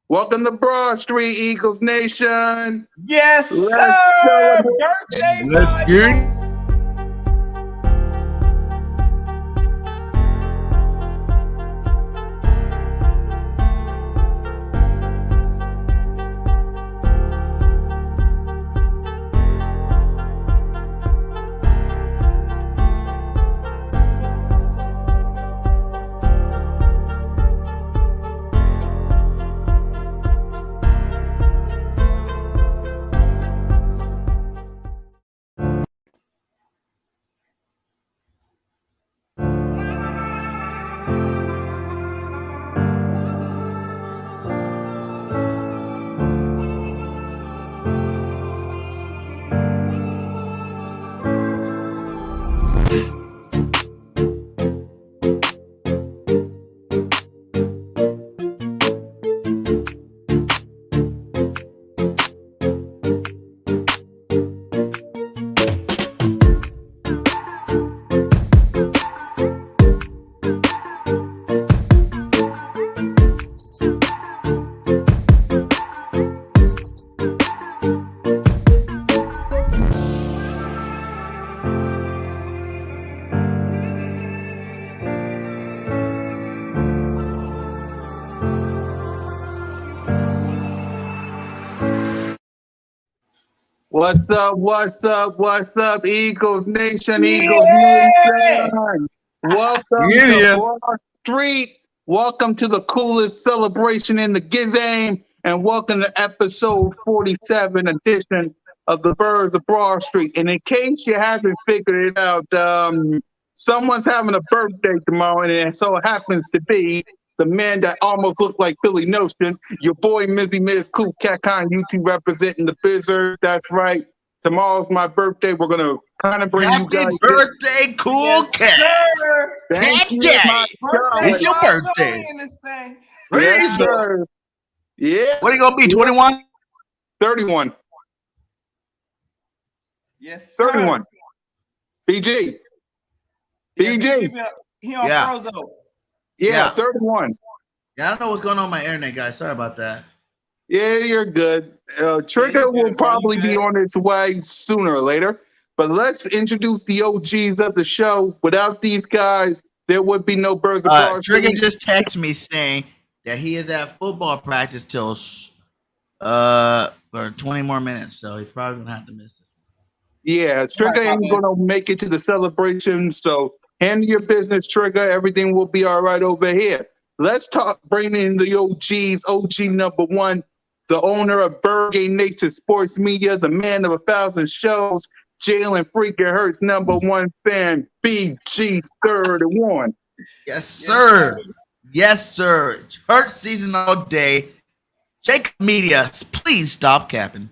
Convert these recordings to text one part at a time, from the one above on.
Welcome to Broad Street, Eagles Nation. Yes, Let's sir. celebrate. Birthday Let's vibes. get it. What's up? What's up? What's up, Eagles Nation? Eagles Yeah. Nation. Welcome Get to here. Broad Street. Welcome to the coolest celebration in the game, and welcome to episode 47 edition of the Birds of Broad Street. And in case you haven't figured it out, someone's having a birthday tomorrow, and it so happens to be the man that almost looked like Billy Notion, your boy Mizzy Miz CoolCat's YouTube representing the Bizzard. That's right. Tomorrow's my birthday. We're gonna kind of bring you guys. Happy birthday, Cool Yes, Cat. sir. Thank you, Cat my Birthday It's your vibes birthday. only in this thing. Yes, Praise the- sir. Yeah, What are you gonna be? 21? 31. Yes, sir. 31. BG. Yeah, BG. He on Yeah. Frozo. Yeah, Yeah. 31. Yeah, I don't know what's going on with my internet, guys. Sorry about that. Yeah, you're good. Trigger you're will good, bro. probably You be good. on its way sooner or later. But let's introduce the OGs of the show. Without these guys, there would be no Birds of Broad Trigger Street. just texted me saying that he is at football practice till for 20 more minutes, so he's probably gonna have to miss it. Yeah, Trigger Alright, ain't my man. gonna make it to the celebration, so handle your business, Trigger. Everything will be all right over here. Let's talk. Bring in the OGs. OG number one, the owner of BIRDGANG Nature Sports Media, the man of 1,000 shows, Jalen freaking Hurts number one fan, BG 31. Yes, sir. Yes, sir. Church season all day. Jacob Media, please stop capping.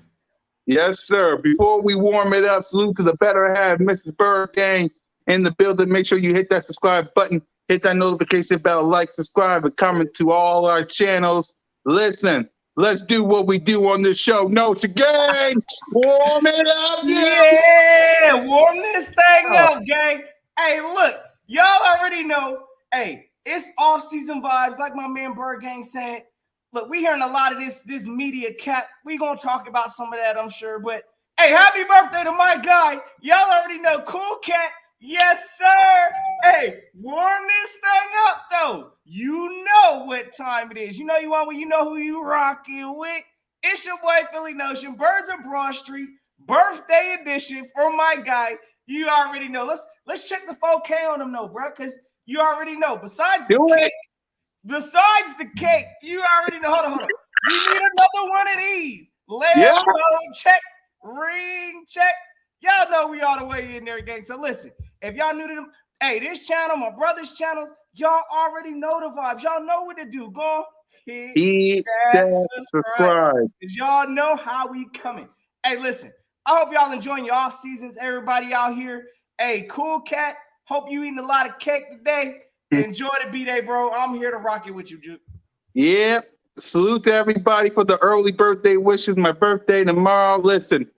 Yes, sir. Before we warm it up, salute to the better half, Mrs. BIRDGANG in the building. Make sure you hit that subscribe button, hit that notification bell, like, subscribe, and comment to all our channels. Listen, let's do what we do on this show. Notes again. Warm it up. Yeah, warm this thing Oh. up, gang. Hey, look, y'all already know. Hey, it's off-season vibes, like my man BIRDGANG said. Look, we hearing a lot of this media cap. We gonna talk about some of that, I'm sure. But hey, happy birthday to my guy. Y'all already know, Cool Cat. Yes, sir. Hey, warm this thing up though. You know what time it is. You know you know who you rocking with. It's your boy Billy Notion, Birds of Broad Street, birthday edition for my guy. You already know. Let's check the 4K on him though, bro, because you already know. Besides the cake, you already know. Hold on. We need another one of these. Lambo check, ring check. Y'all know we all the way in there, gang. So listen, if y'all new to them, hey, this channel, my brother's channels, y'all already know the vibes. Y'all know what to do. Go hit that subscribe. Because y'all know how we coming. Hey, listen, I hope y'all enjoying your off seasons. Everybody out here. Hey, Cool Cat. Hope you eating a lot of cake today. Enjoy the B-Day, bro. I'm here to rock it with you, Juke. Yeah. Salute to everybody for the early birthday wishes. My birthday tomorrow. Listen,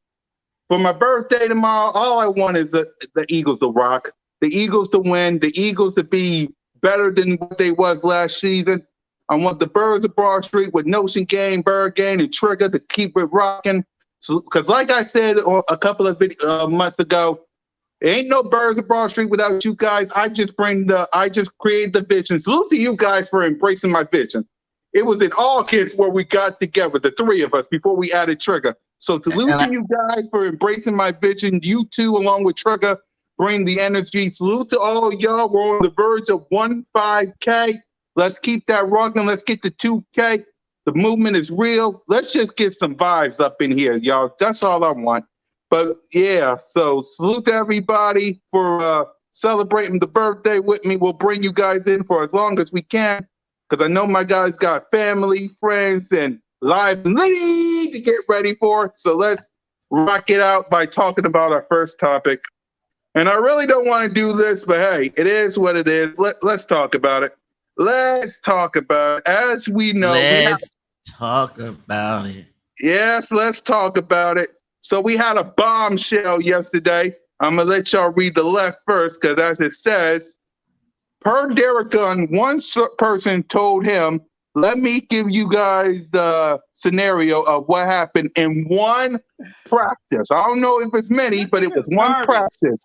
for my birthday tomorrow, all I want is the Eagles to rock, the Eagles to win, the Eagles to be better than what they was last season. I want the Birds of Broad Street with Notion Gang, Bird Gang, and Trigger to keep it rocking. So, because like I said a couple of months ago, there ain't no Birds of Broad Street without you guys. I just create the vision. Salute to you guys for embracing my vision. It was in August where we got together, the three of us, before we added Trigger. So salute to you guys for embracing my vision. You two, along with Trigger, bring the energy. Salute to all y'all. We're on the verge of 15K. Let's keep that rocking. Let's get to 2K. The movement is real. Let's just get some vibes up in here, y'all. That's all I want. But yeah, so salute to everybody for celebrating the birthday with me. We'll bring you guys in for as long as we can, because I know my guys got family, friends, and live lead to get ready for. So let's rock it out by talking about our first topic. And I really don't want to do this, but hey, it is what it is. Let's talk about it. Let's talk about it. As we know, let's talk about it. Yes, let's talk about it. So we had a bombshell yesterday. I'm going to let y'all read the left first, because as it says, per Derek Gunn, one person told him, let me give you guys the scenario of what happened in one practice. I don't know if it's many, but it was one practice.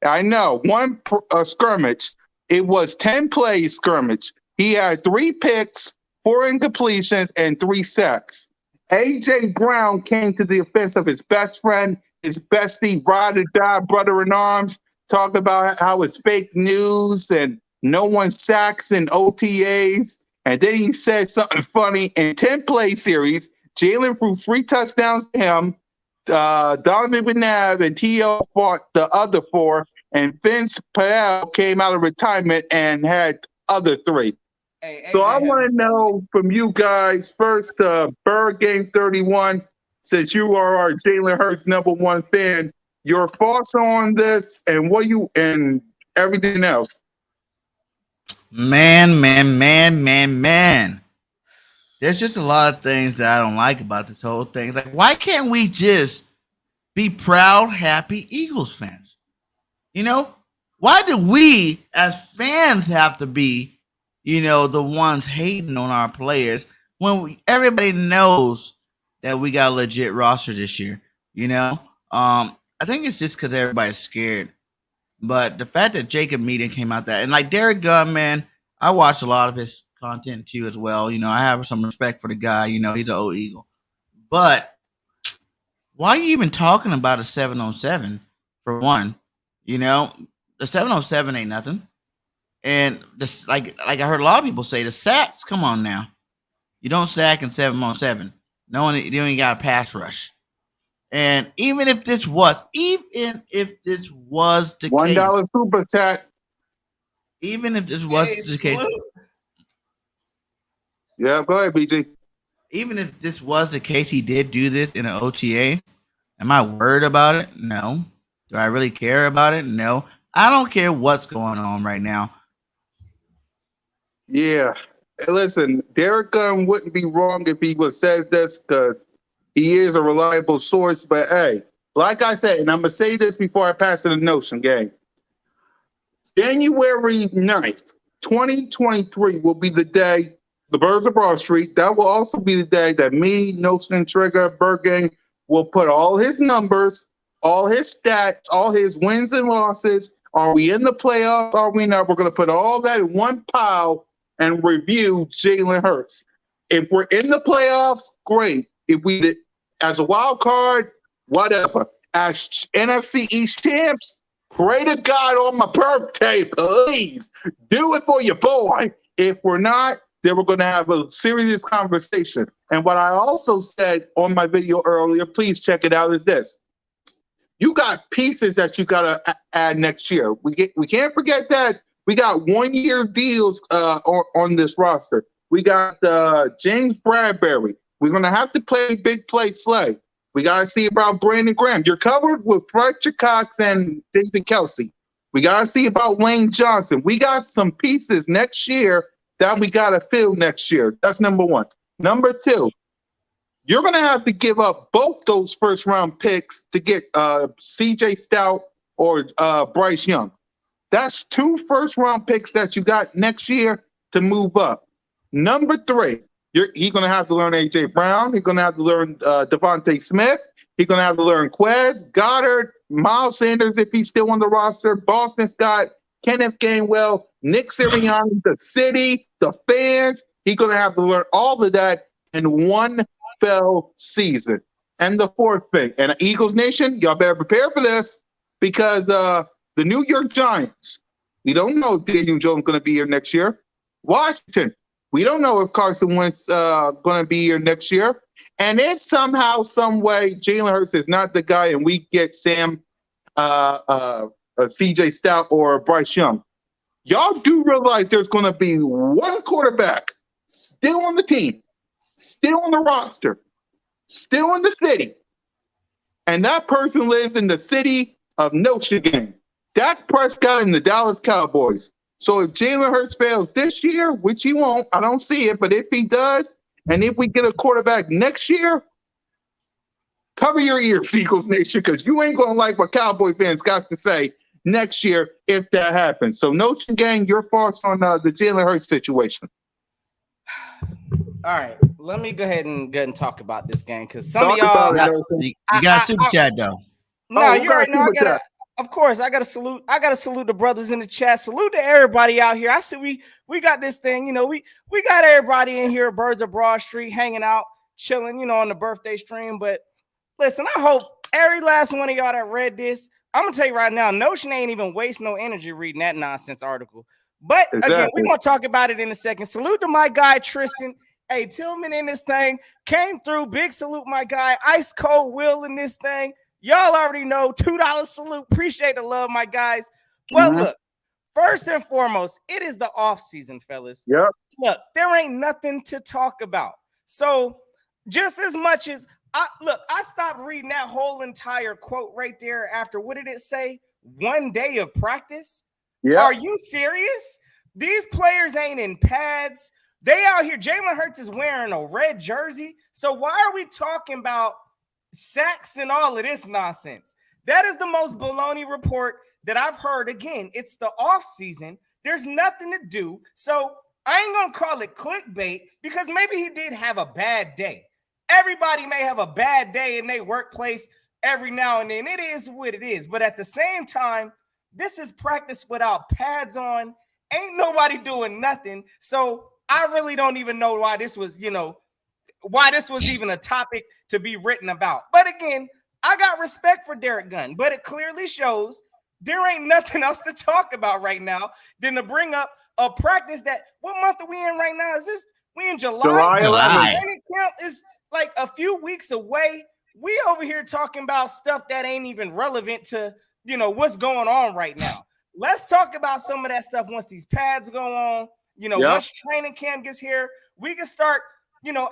I know, one scrimmage. It was 10 plays scrimmage. He had 3 picks, 4 incompletions, and 3 sacks. A.J. Brown came to the defense of his best friend, his bestie, ride or die, brother-in-arms, talked about how it's fake news and no one sacks in OTAs. And then he said something funny. In 10-play series, Jalen threw 3 touchdowns to him. Donovan McNabb and T.O. fought the other 4. And Vince Patel came out of retirement and had other 3. So I want to know from you guys first, Bird Gang 31, since you are our Jalen Hurts #1 fan, your thoughts on this and and everything else. Man. There's just a lot of things that I don't like about this whole thing. Like, why can't we just be proud, happy Eagles fans? You know, why do we as fans have to be, the ones hating on our players when everybody knows that we got a legit roster this year? I think it's just because everybody's scared. But the fact that Jacob Meaden came out and like Derek Gunn, man, I watched a lot of his content too as well. I have some respect for the guy. He's an old Eagle. But why are you even talking about a 7-on-7 for one? The 7-on-7 ain't nothing. And this, like I heard a lot of people say, the sacks, come on now. You don't sack in 7-on-7. No one, you don't even got a pass rush. And even if this was the $1 case, super chat. Even if this was the case, yeah, go ahead, BG. Even if this was the case, he did do this in an OTA. Am I worried about it? No. Do I really care about it? No. I don't care what's going on right now. Yeah. Listen, Derek Gunn wouldn't be wrong if he would said this, because he is a reliable source. But hey, like I said, and I'm going to say this before I pass to the Notion gang, January 9th, 2023 will be the day, the Birds of Broad Street, that will also be the day that me, Notion, Trigger, BIRDGANG will put all his numbers, all his stats, all his wins and losses. Are we in the playoffs? Are we not? We're going to put all that in one pile and review Jalen Hurts. If we're in the playoffs, great. If we did as a wild card, whatever. As NFC East champs, pray to God on my birthday, please. Do it for your boy. If we're not, then we're going to have a serious conversation. And what I also said on my video earlier, please check it out, is this. You got pieces that you got to add next year. We can't forget that we got 1-year deals on this roster. We got James Bradbury. We're going to have to play big play Slay. We got to see about Brandon Graham. You're covered with Fletcher Cox and Jason Kelsey. We got to see about Lane Johnson. We got some pieces next year that we got to fill next year. That's number one. Number two, you're going to have to give up both those first-round picks to get C.J. Stout or Bryce Young. That's 2 first-round picks that you got next year to move up. Number 3, he's going to have to learn A.J. Brown. He's going to have to learn Devontae Smith. He's going to have to learn Quez, Goddard, Miles Sanders if he's still on the roster, Boston Scott, Kenneth Gainwell, Nick Sirianni, the city, the fans. He's going to have to learn all of that in one fell season. And the 4th thing, and Eagles Nation, y'all better prepare for this because the New York Giants, we don't know if Daniel Jones is going to be here next year. Washington, we don't know if Carson Wentz going to be here next year. And if somehow, some way, Jalen Hurts is not the guy and we get Sam, C.J. Stout or Bryce Young, y'all do realize there's going to be one quarterback still on the team, still on the roster, still in the city, and that person lives in the city of Michigan. Dak Prescott and the Dallas Cowboys. So if Jalen Hurts fails this year, which he won't, I don't see it, but if he does, and if we get a quarterback next year, cover your ears, Eagles Nation, because you ain't going to like what Cowboy fans got to say next year if that happens. So Notion Gang, your thoughts on the Jalen Hurts situation? All right, let me go ahead and talk about this game because some of y'all you got a super chat though. No, you already know. Of course, I gotta salute. I gotta salute the brothers in the chat. Salute to everybody out here. I see we got this thing. You know, we got everybody in here, Birds of Broad Street, hanging out, chilling. You know, on the birthday stream. But listen, I hope every last one of y'all that read this. I'm gonna tell you right now, Notion ain't even waste no energy reading that nonsense article. But again, we're gonna talk about it in a second. Salute to my guy Tristan. Hey, Tillman in this thing came through. Big salute, my guy. Ice Cold Will in this thing. Y'all already know. $2 salute. Appreciate the love, my guys. Well, look, first and foremost, it is the off season, fellas. Yep. Look, there ain't nothing to talk about. So just as much as I stopped reading that whole entire quote right there after what did it say? 1 day of practice. Yeah. Are you serious? These players ain't in pads. They out here. Jalen Hurts is wearing a red jersey. So why are we talking about sacks and all of this nonsense? That is the most baloney report that I've heard. Again, it's the off season. There's nothing to do. So I ain't going to call it clickbait because maybe he did have a bad day. Everybody may have a bad day in their workplace every now and then. It is what it is. But at the same time, this is practice without pads on. Ain't nobody doing nothing. So I really don't even know why this was, why this was even a topic to be written about. But again, I got respect for Derek Gunn, but it clearly shows there ain't nothing else to talk about right now than to bring up a practice that, what month are we in right now? Is this, we in July? Training camp is like a few weeks away. We over here talking about stuff that ain't even relevant to, what's going on right now. Let's talk about some of that stuff once these pads go on. Once training camp gets here, we can start,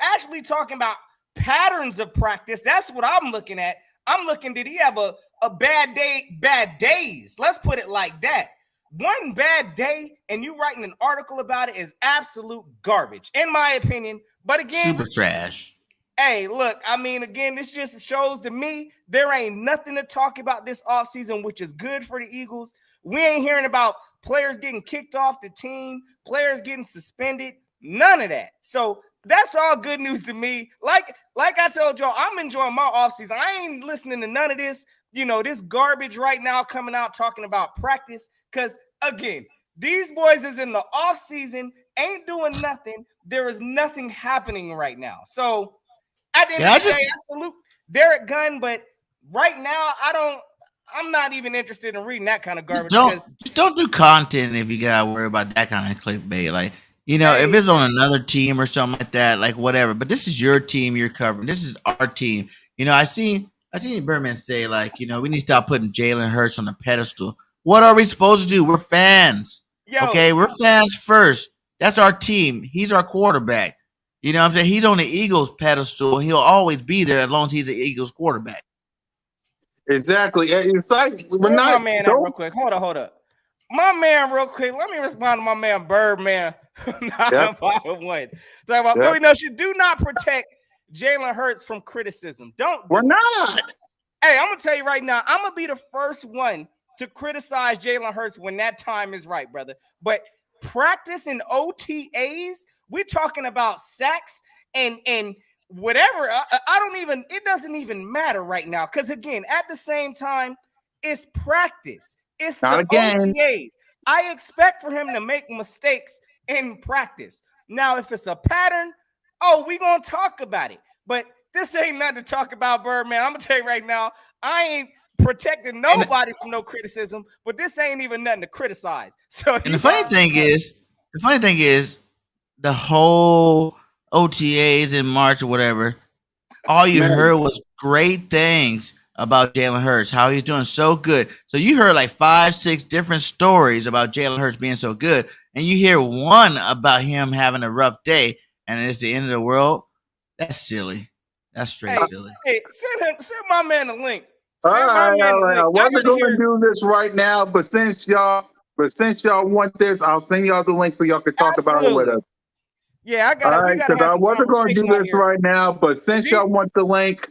actually talking about patterns of practice. That's what I'm looking at. I'm looking, did he have a bad day, bad days? Let's put it like that. One bad day and you writing an article about it is absolute garbage, in my opinion. But again, super trash. Hey, look, I mean, again, this just shows to me there ain't nothing to talk about this offseason, which is good for the Eagles. We ain't hearing about players getting kicked off the team, players getting suspended, none of that. So that's all good news to me. Like I told y'all, I'm enjoying my offseason. I ain't listening to none of this, this garbage right now coming out talking about practice. Because, again, these boys is in the offseason, ain't doing nothing. There is nothing happening right now. So, at the end of the day, I salute Derek Gunn, but right now, I'm not even interested in reading that kind of garbage. Just don't do content if you gotta worry about that kind of clickbait. Like, if it's on another team or something like that, like whatever. But this is your team you're covering. This is our team. I seen Birdman say, like, we need to stop putting Jalen Hurts on a pedestal. What are we supposed to do? We're fans. Okay, we're fans first. That's our team. He's our quarterback. You know what I'm saying? He's on the Eagles pedestal. He'll always be there as long as he's the Eagles quarterback. Exactly. It's like we're not. My man, real quick. Hold up. My man, real quick. Let me respond to my man, Birdman. Yep. Billy Notion. Do not protect Jalen Hurts from criticism. We're not. Hey, I'm gonna tell you right now. I'm gonna be the first one to criticize Jalen Hurts when that time is right, brother. But practice and OTAs We're talking about sacks and whatever. I don't even. It doesn't even matter right now because again, at the same time, it's practice. It's Not the again. OTAs. I expect for him to make mistakes in practice. Now, if it's a pattern, we're gonna talk about it. But this ain't nothing to talk about, Birdman. I'm gonna tell you right now, I ain't protecting nobody from no criticism, but this ain't even nothing to criticize. So And the funny thing is, the whole OTAs in March or whatever, all you heard was great things about Jalen Hurts, how he's doing so good. So you heard like 5-6 different stories about Jalen Hurts being so good, and you hear one about him having a rough day, and it's the end of the world. That's silly. That's straight silly. Hey, send my man a link. All right. I wasn't going to do this right now, but since y'all want this, I'll send y'all the link so y'all can talk about it with us. Yeah, I got it. Because I wasn't going to do this right now, but since y'all want the link,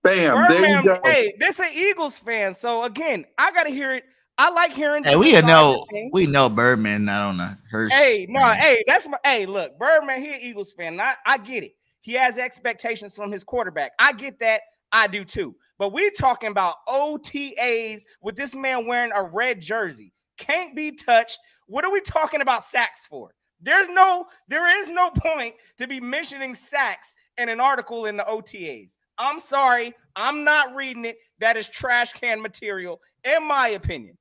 bam, Birdman, there you go. Hey, this an Eagles fan, so again, I got to hear it. I like hearing. Hey, we know Birdman not on the Hurts. Look, Birdman, he an Eagles fan. I get it. He has expectations from his quarterback. I get that. I do too. But we talking about OTAs with this man wearing a red jersey. Can't be touched. What are we talking about sacks for? There is no point to be mentioning sacks in an article in the OTAs. I'm sorry. I'm not reading it. That is trash can material, in my opinion.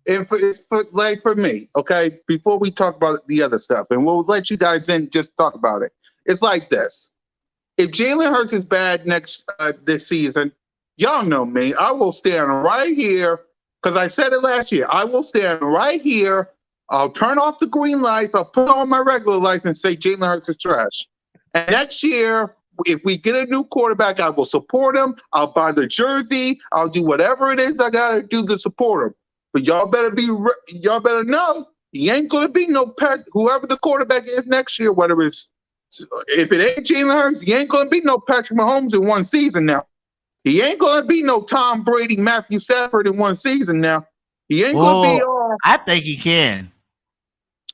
And for me, okay, before we talk about the other stuff, and we'll let you guys in just talk about it. It's like this. If Jalen Hurts is bad this season, y'all know me. I will stand right here, because I said it last year. I will stand right here. I'll turn off the green lights. I'll put on my regular lights and say Jalen Hurts is trash. And next year, if we get a new quarterback, I will support him. I'll buy the jersey. I'll do whatever it is I got to do to support him. But y'all better know he ain't going to be no pet. Whoever the quarterback is next year, if it ain't Jalen Hurts, he ain't going to be no Patrick Mahomes in one season now. He ain't going to be no Tom Brady, Matthew Stafford in one season now. He ain't going to be. I think he can.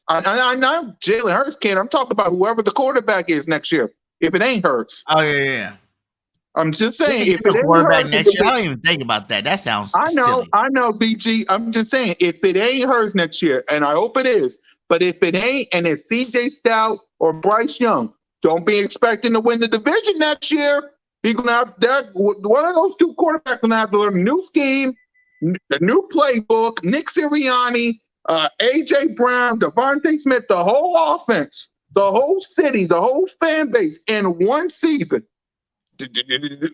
I know Jalen Hurts can. I'm talking about whoever the quarterback is next year. If it ain't Hurts. Oh, yeah. I'm just saying. If it ain't quarterback next year, I don't even think about that. That sounds silly. I know, BG. I'm just saying, if it ain't Hurts next year, and I hope it is, but if it ain't, and it's CJ Stroud or Bryce Young, don't be expecting to win the division next year. He's going to have that. One of those two quarterbacks going to have to learn a new scheme, a new playbook, Nick Sirianni, A.J. Brown, Devontae Smith, the whole offense, the whole city, the whole fan base in one season.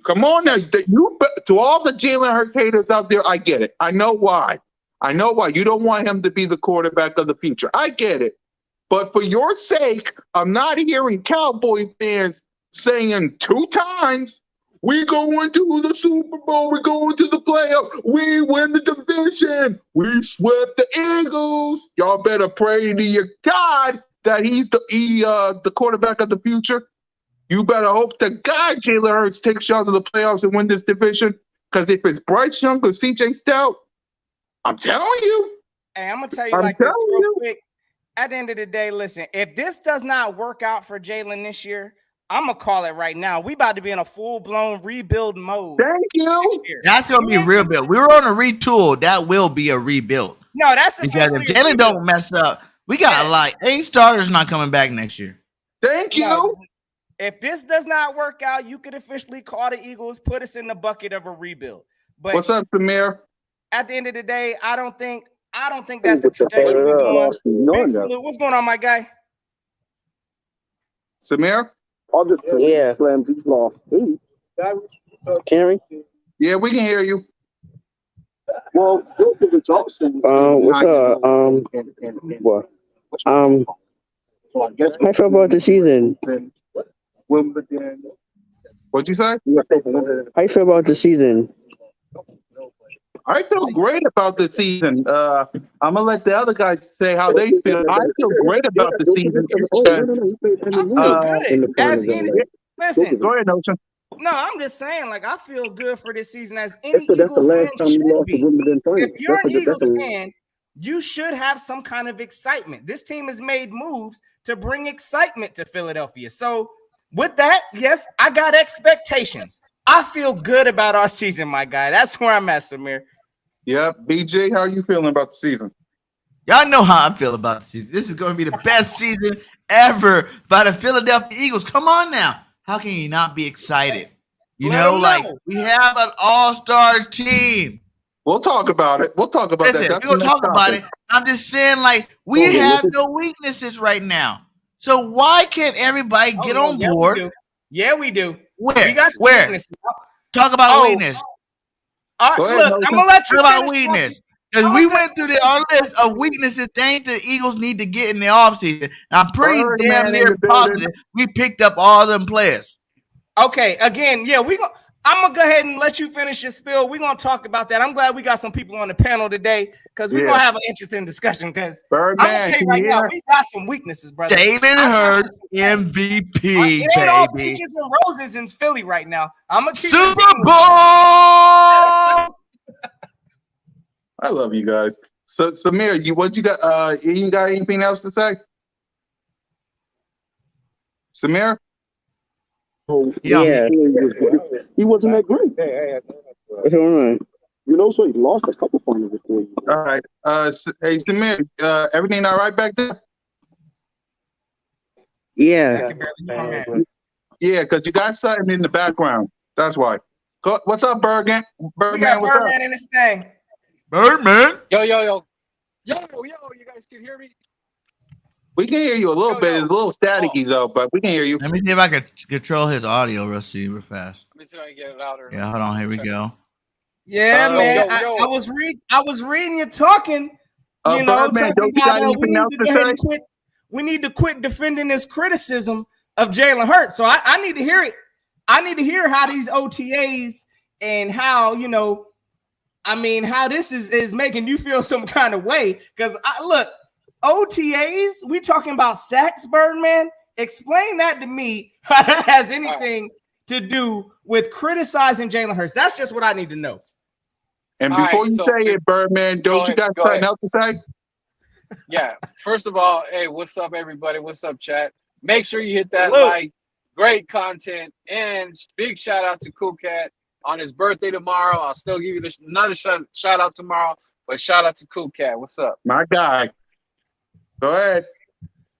Come on now. To all the Jalen Hurts haters out there, I get it. I know why. You don't want him to be the quarterback of the future. I get it. But for your sake, I'm not hearing Cowboy fans saying 2 times, we going to the Super Bowl, we're going to the playoffs, we win the division, we swept the Eagles. Y'all better pray to your God that he's the quarterback of the future. You better hope to God Jalen Hurts takes y'all to the playoffs and win this division. Because if it's Bryce Young or CJ Stroud, I'm telling you. Hey, I'm going to tell you like this real quick. At the end of the day, listen, if this does not work out for Jalen this year, I'm going to call it right now. We about to be in a full-blown rebuild mode. Thank you. That's going to be a rebuild. We were on a retool. That will be a rebuild. No, that's because if Jalen don't mess up, we got like 8 starters not coming back next year. Thank you. No, if this does not work out, you could officially call the Eagles, put us in the bucket of a rebuild. But what's up, Samir? At the end of the day, I don't think that's the trajectory we're going. What's going on, my guy? Samir? Yeah. Can we? Yeah, we can hear you. Well, what's up? What? How feel about the season? What'd you say? How you feel about the season? I feel great about the season. I'm gonna let the other guys say how they feel. I feel great about the season. I feel good. Listen, go ahead, Notion. No, I'm just saying, like, I feel good for this season as any Eagles fan should be. If you're an Eagles fan, you should have some kind of excitement. This team has made moves to bring excitement to Philadelphia. So with that, yes, I got expectations. I feel good about our season, my guy. That's where I'm at, Samir. Yep. BJ, how you feeling about the season? Y'all know how I feel about the season. This is going to be the best season ever by the Philadelphia Eagles. Come on now. How can you not be excited? You Let know, 'em like know. we have an all-star team. We'll talk about it. We'll talk about Listen, that. That's we're going the to next talk about topic. it. I'm just saying, like, we Oh, yeah, have look no weaknesses right now. So why can't everybody get Oh, on yeah, board? we do. Yeah, we do. Where? We got some Where? weaknesses. Talk about Oh, weakness. all right, Go ahead, look, Nelson. I'm gonna let you Talk about finish weakness. talking. Because I we like went through our list of weaknesses, things the Eagles need to get in the offseason. And I'm pretty Birdman damn in near the building. positive we picked up all them players. Okay, again, yeah, I'm gonna go ahead and let you finish your spill. We're gonna talk about that. I'm glad we got some people on the panel today because we're gonna have an interesting discussion. Because I'm gonna Birdman, tell you can right you now, hear? we got some weaknesses, brother. Jalen Hurts, MVP, It ain't all baby. peaches and roses in Philly right now. I'm gonna keep it Super being. Bowl! I love you guys. So Samir, you got? You got anything else to say? Samir? Oh, Yeah, yeah. He wasn't that great. What's going on? You know, so he lost a couple finals before you. All right. Hey Samir, everything all right back there? I Yeah. can barely hear my man. Yeah, because you got something in the background. That's why. What's up, Birdman? We Birdman, got what's up? Birdman in this thing. Birdman. Yo, you guys can hear me? We can hear you a little Yo, bit. yo. It's a little staticky though, but we can hear you. Let me see if I can control his audio real fast. Let me see if I can get it louder. Yeah, hold on. Here we go. Yeah, Yo, man. yo, yo. I was reading you talking. You know, Birdman, talking don't you got about we anything need else to to go ahead say? and quit. We need to quit defending this criticism of Jalen Hurts. So I need to hear it. I need to hear how these OTAs and how, you know, I mean, how this is making you feel some kind of way. Because look, OTAs, we talking about sacks, Birdman. Explain that to me. How that has anything to do with criticizing Jalen Hurts? That's just what I need to know. And All before right, you so- say it, Birdman, don't you got go something ahead. else to say? Yeah. First of all, hey, what's up, everybody? What's up, chat? Make sure you hit that Hello. like. Great content. And big shout out to CoolCat on his birthday tomorrow. I'll still give you another shout out tomorrow, but shout out to CoolCat. What's up? My guy. Go ahead.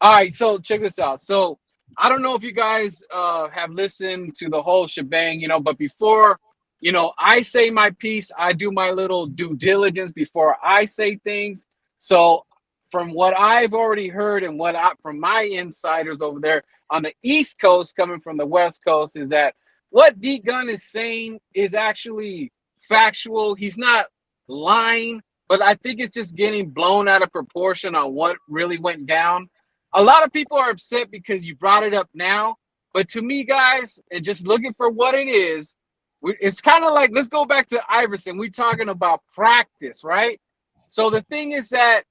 All right, so check this out. So I don't know if you guys have listened to the whole shebang, you know, but before, you know, I say my piece, I do my little due diligence before I say things. So from what I've already heard and from my insiders over there on the East Coast coming from the West Coast is that what D Gunn is saying is actually factual. He's not lying, but I think it's just getting blown out of proportion on what really went down. A lot of people are upset because you brought it up now, but to me, guys, and just looking for what it is, it's kind of like, let's go back to Iverson. We're talking about practice, right? So the thing is that,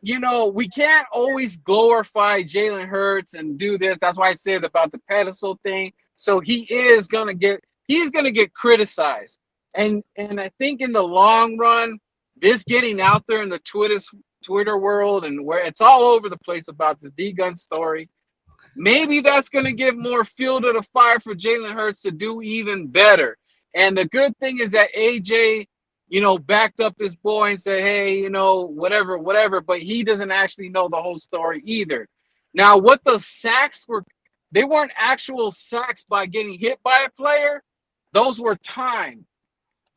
you know, we can't always glorify Jalen Hurts and do this. That's why I said about the pedestal thing. So he's gonna get criticized. And I think in the long run, this getting out there in the Twitter world and where it's all over the place about this D-Gun story, maybe that's gonna give more fuel to the fire for Jalen Hurts to do even better. And the good thing is that AJ, you know, backed up this boy and said, hey, you know, whatever, but he doesn't actually know the whole story either. Now, what the sacks were, they weren't actual sacks by getting hit by a player. Those were timed.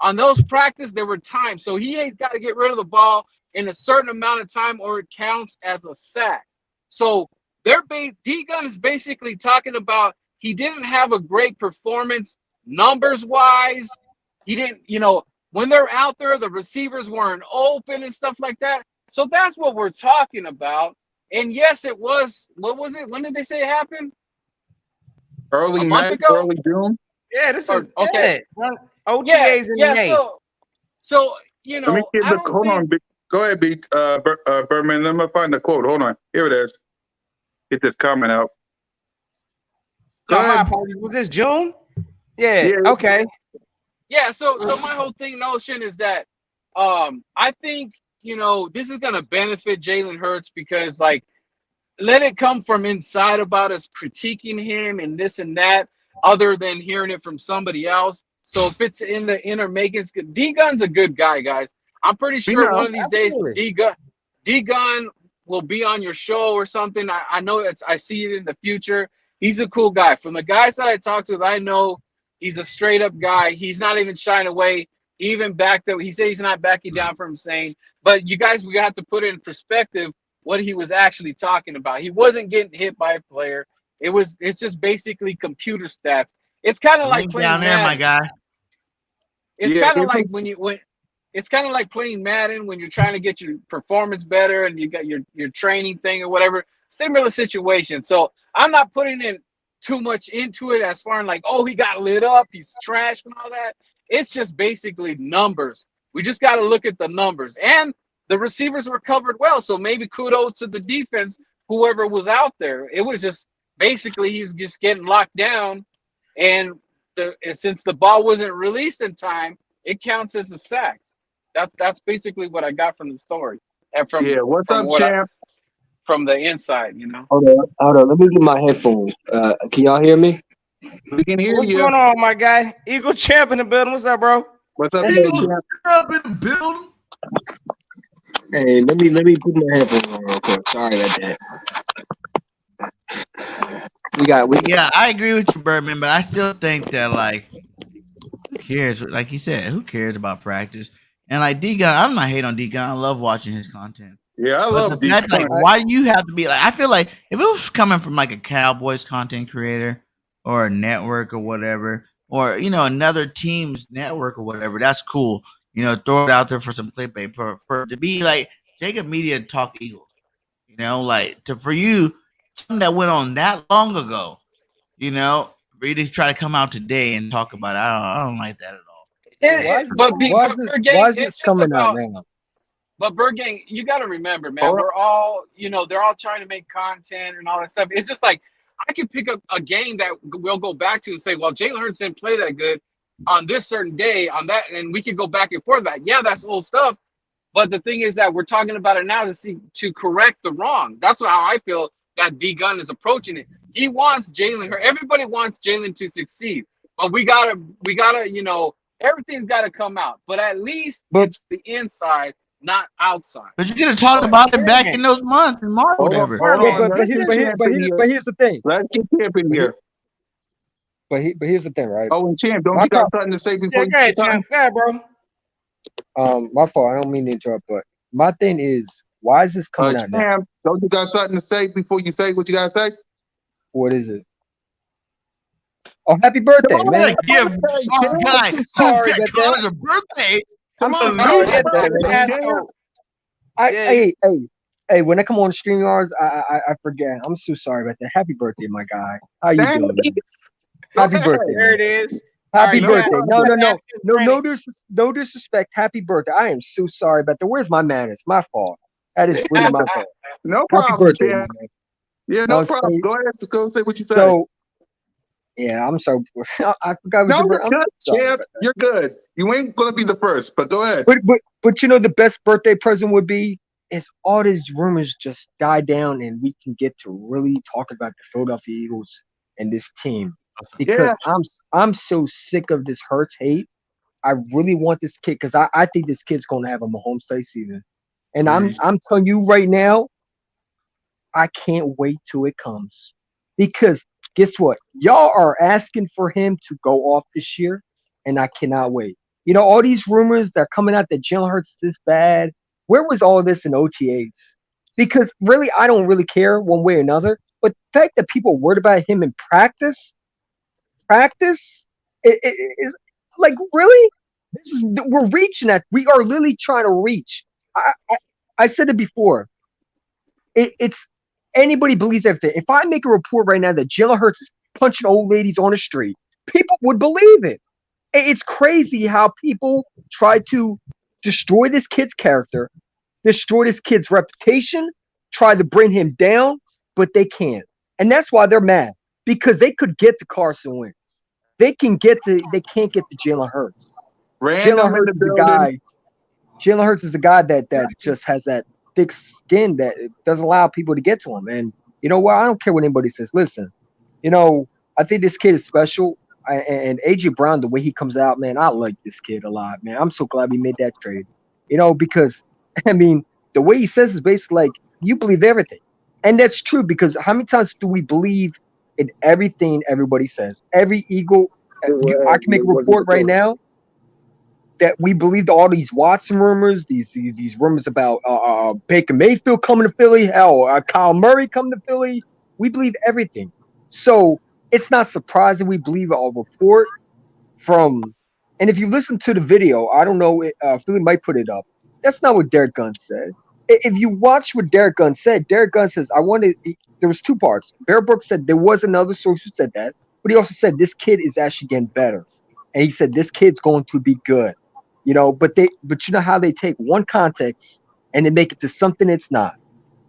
On those practice, they were timed. So he ain't got to get rid of the ball in a certain amount of time or it counts as a sack. So D-Gun is basically talking about he didn't have a great performance numbers-wise. He didn't, you know, when they're out there, the receivers weren't open and stuff like that. So that's what we're talking about. And yes, it was. What was it? When did they say it happened? Early A month May, ago? early June. Yeah, this is Okay. yeah. OTAs in May. So you know, Let me get I the don't hold think, on. Go ahead, Birdman. Let me find the quote. Hold on. Here it is. Get this comment out. Go No, my ahead. apologies. Was this June? Yeah. Yeah. Okay. Yeah, so my whole notion is that I think, this is gonna benefit Jalen Hurts because like let it come from inside about us critiquing him and this and that, other than hearing it from somebody else. So if it's in the inner makings, D-Gun's a good guy, guys. I'm pretty sure one of these days D-Gun will be on your show or something. I know I see it in the future. He's a cool guy. From the guys that I talked to, I know he's a straight up guy. He's not even shying away. He even backed up. He said he's not backing down from saying, but you guys, we have to put it in perspective what he was actually talking about. He wasn't getting hit by a player. It's just basically computer stats. It's kind of like playing down there, my guy. It's kind of like it's kind of like playing Madden when you're trying to get your performance better and you got your training thing or whatever. Similar situation. So I'm not putting in too much into it as far as like, oh, he got lit up, he's trash and all that. It's just basically numbers. We just got to look at the numbers. And the receivers were covered well. So maybe kudos to the defense, whoever was out there. It was just basically he's just getting locked down. And since the ball wasn't released in time, it counts as a sack. That's basically what I got from the story. And what's up, champ? From the inside, Hold on. Let me get my headphones. Can y'all hear me? We can hear What's you. going on, my guy? Eagle Champ in the building. What's up, bro? What's up, Eagles champ? up in the building. Hey, let me put my headphones on real quick. Sorry about that. Yeah, I agree with you, Birdman, but I still think that like who cares? Like you said, who cares about practice? And like D-Gun, I'm not hating on D-Gun. I love watching his content. Yeah, I But love the these. fact, like, why do you have to be like? I feel like if it was coming from like a Cowboys content creator or a network or whatever, or another team's network or whatever, that's cool. Throw it out there for some clickbait. For to be like Jacob Media talk Eagles, for you something that went on that long ago, for you to try to come out today and talk about it, I don't like that at all. Why is this coming out now? But BIRDGANG, you got to remember, man, we're all, they're all trying to make content and all that stuff. It's just like, I could pick up a game that we'll go back to and say, well, Jalen Hurts didn't play that good on this certain day, on that, and we could go back and forth that. Yeah, that's old stuff. But the thing is that we're talking about it now to correct the wrong. That's how I feel that D-Gun is approaching it. He wants Jalen Hurts. Everybody wants Jalen to succeed. But we gotta, everything's gotta come out. But at least it's the inside, not outside. But you could have talked about it back in those months in March, whatever. But here's the thing. Let's get Champ in here. But here's the thing, right? Oh, and Champ, don't you got something to say before you go ahead, bro. My fault. I don't mean to interrupt, but my thing is, why is this coming out now? Champ, don't you got something to say before you say what you gotta say? What is it? Oh, happy birthday, man! Give our guy CoolCat's a birthday. I'm so sorry. Hey, when I come on StreamYards, I forget. I'm so sorry about that. Happy birthday, my guy. How you doing, man? Happy birthday. There it is. Happy birthday. No disrespect. Happy birthday. I am so sorry about that. Where's my man? It's my fault. That is really my fault. No Happy problem, birthday, Champ. man. Yeah, no problem. Go ahead. Go say what you said. So, yeah, I'm sorry. I forgot. Champ, you're good. You ain't gonna be the first, but go ahead. But the best birthday present would be is all these rumors just die down and we can get to really talk about the Philadelphia Eagles and this team. Because I'm so sick of this Hurts hate. I really want this kid because I think this kid's gonna have a Mahomes type season. And I'm telling you right now, I can't wait till it comes. Because guess what? Y'all are asking for him to go off this year, and I cannot wait. All these rumors that are coming out that Jalen Hurts is this bad. Where was all of this in OTAs? Because really, I don't really care one way or another. But the fact that people are worried about him in practice, it like really, we're reaching that. We are literally trying to reach. I said it before. It's anybody believes everything. If I make a report right now that Jalen Hurts is punching old ladies on the street, people would believe it. It's crazy how people try to destroy this kid's character, destroy this kid's reputation, try to bring him down, but they can't. And that's why they're mad. Because they could get to Carson Wentz. They can't get to Jalen Hurts. Jalen Hurts is the guy. Jalen Hurts is a guy that just has that thick skin that doesn't allow people to get to him. And you know what? I don't care what anybody says. Listen, I think this kid is special. And AJ Brown, the way he comes out, man, I like this kid a lot, man. I'm so glad we made that trade. Because I mean, the way he says is basically like you believe everything, and that's true. Because how many times do we believe in everything everybody says? Every Eagle, I can make a report right now that we believed all these Watson rumors, these rumors about Baker Mayfield coming to Philly, hell, Kyle Murray coming to Philly. We believe everything. So it's not surprising we believe a report from. And if you listen to the video, I don't know, Philly might put it up. That's not what Derek Gunn said. If you watch what Derek Gunn said, Derek Gunn says, there was two parts. Bear Brooks said there was another source who said that, but he also said this kid is actually getting better. And he said this kid's going to be good. But you know how they take one context and they make it to something it's not.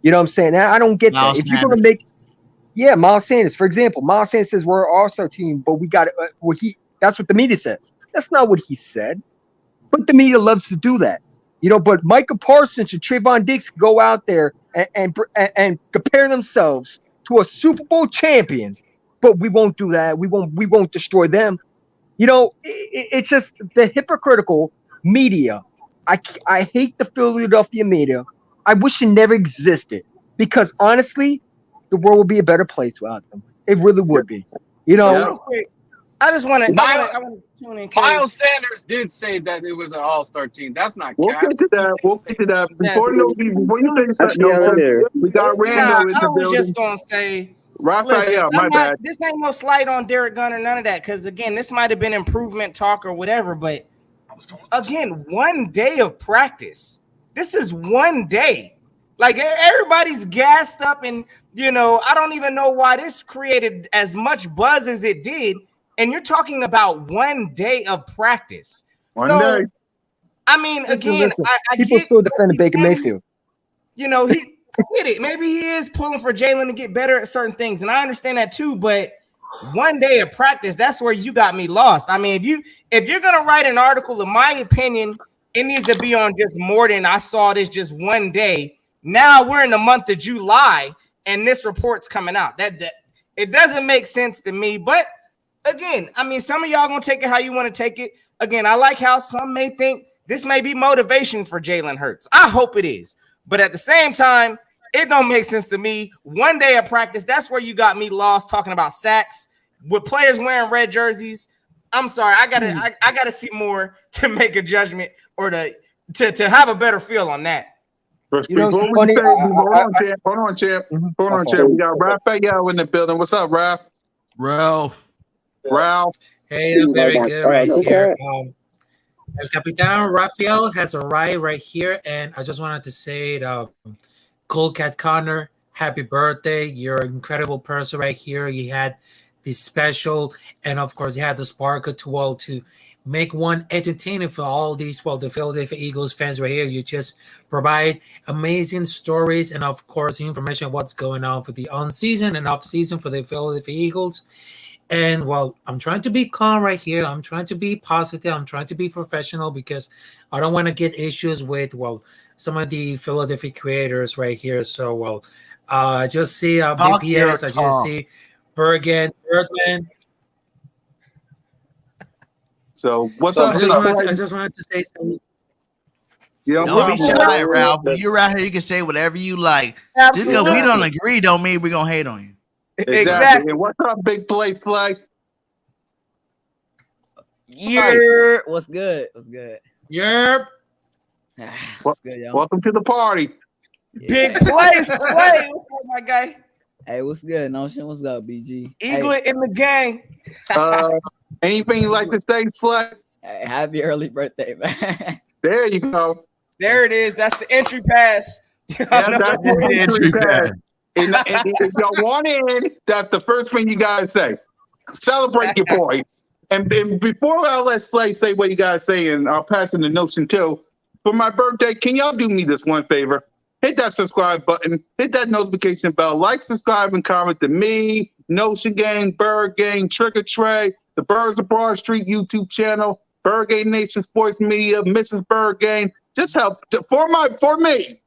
You know what I'm saying? And I don't get that. If you're going to Miles Sanders, for example, Miles Sanders says we're an all-star team, but we got that's what the media says. That's not what he said. But the media loves to do that. But Micah Parsons and Trayvon Diggs go out there and compare themselves to a Super Bowl champion, but we won't do that. We won't destroy them. It's just the hypocritical media. I hate the Philadelphia media. I wish it never existed because honestly, the world would be a better place without them. It really would be. So real quick, I just want to tune in. Miles Sanders did say that it was an all-star team. That's not We'll cap. get to that. Before you say something, we got Randall in the I was building. just going to say, Raphael, my bad. This ain't no slight on Derek Gunn or none of that, because again, this might have been improvement talk or whatever, but again, 1 day of practice. This is 1 day. Like everybody's gassed up, and I don't even know why this created as much buzz as it did. And you're talking about 1 day of practice. One day. I mean, again, I people still defending Baker Mayfield. He get it. Maybe he is pulling for Jalen to get better at certain things, and I understand that too. But 1 day of practice, that's where you got me lost. I mean, if you're gonna write an article, in my opinion, it needs to be on just more than I saw this just 1 day. Now we're in the month of July, and this report's coming out. That it doesn't make sense to me. But again, I mean, some of y'all gonna take it how you want to take it. Again, I like how some may think this may be motivation for Jalen Hurts. I hope it is. But at the same time, it don't make sense to me. 1 day of practice, that's where you got me lost talking about sacks with players wearing red jerseys. I'm sorry, I gotta see more to make a judgment or to have a better feel on that. Hold on, champ. We got Raphael in the building. What's up, Raph? Ralph. Hey, I'm very good right here. El Capitan Raphael has arrived right here, and I just wanted to say, CoolCat Connor, happy birthday! You're an incredible person right here. You had this special, and of course, you had the sparkle to make one entertaining for all these, the Philadelphia Eagles fans right here. You just provide amazing stories and, of course, information on what's going on for the on-season and off-season for the Philadelphia Eagles. And, I'm trying to be calm right here. I'm trying to be positive. I'm trying to be professional because I don't want to get issues with, some of the Philadelphia creators right here. So, I just see B.O.B.S. I just see Bergman. So what's up? I just wanted to say something. Don't be shy, Ralph. When you're out here, you can say whatever you like. Absolutely. Just because we don't agree don't mean we're going to hate on you. Exactly. And what's up, big play Slay? Yeah, what's good? Yep. What's good, y'all? Welcome to the party. Big plays. What's up, my guy? Hey, what's good? Notion, what's up, BG? Eaglet in the gang. Anything you like to say, Slay? Hey, happy early birthday, man. There you go. There it is. That's the entry pass. That's the entry pass. And if y'all want in, that's the first thing you gotta say. Celebrate your boy. And before I let Slay say what you gotta say, and I'll pass in the notion too. For my birthday, can y'all do me this one favor? Hit that subscribe button, hit that notification bell, like, subscribe, and comment to me, Notion Gang, Bird Gang, Trigger Trey, the Birds of Broad Street YouTube channel, Bird Gang Nation Sports Media, Mrs. Bird Gang. Just help for my birthday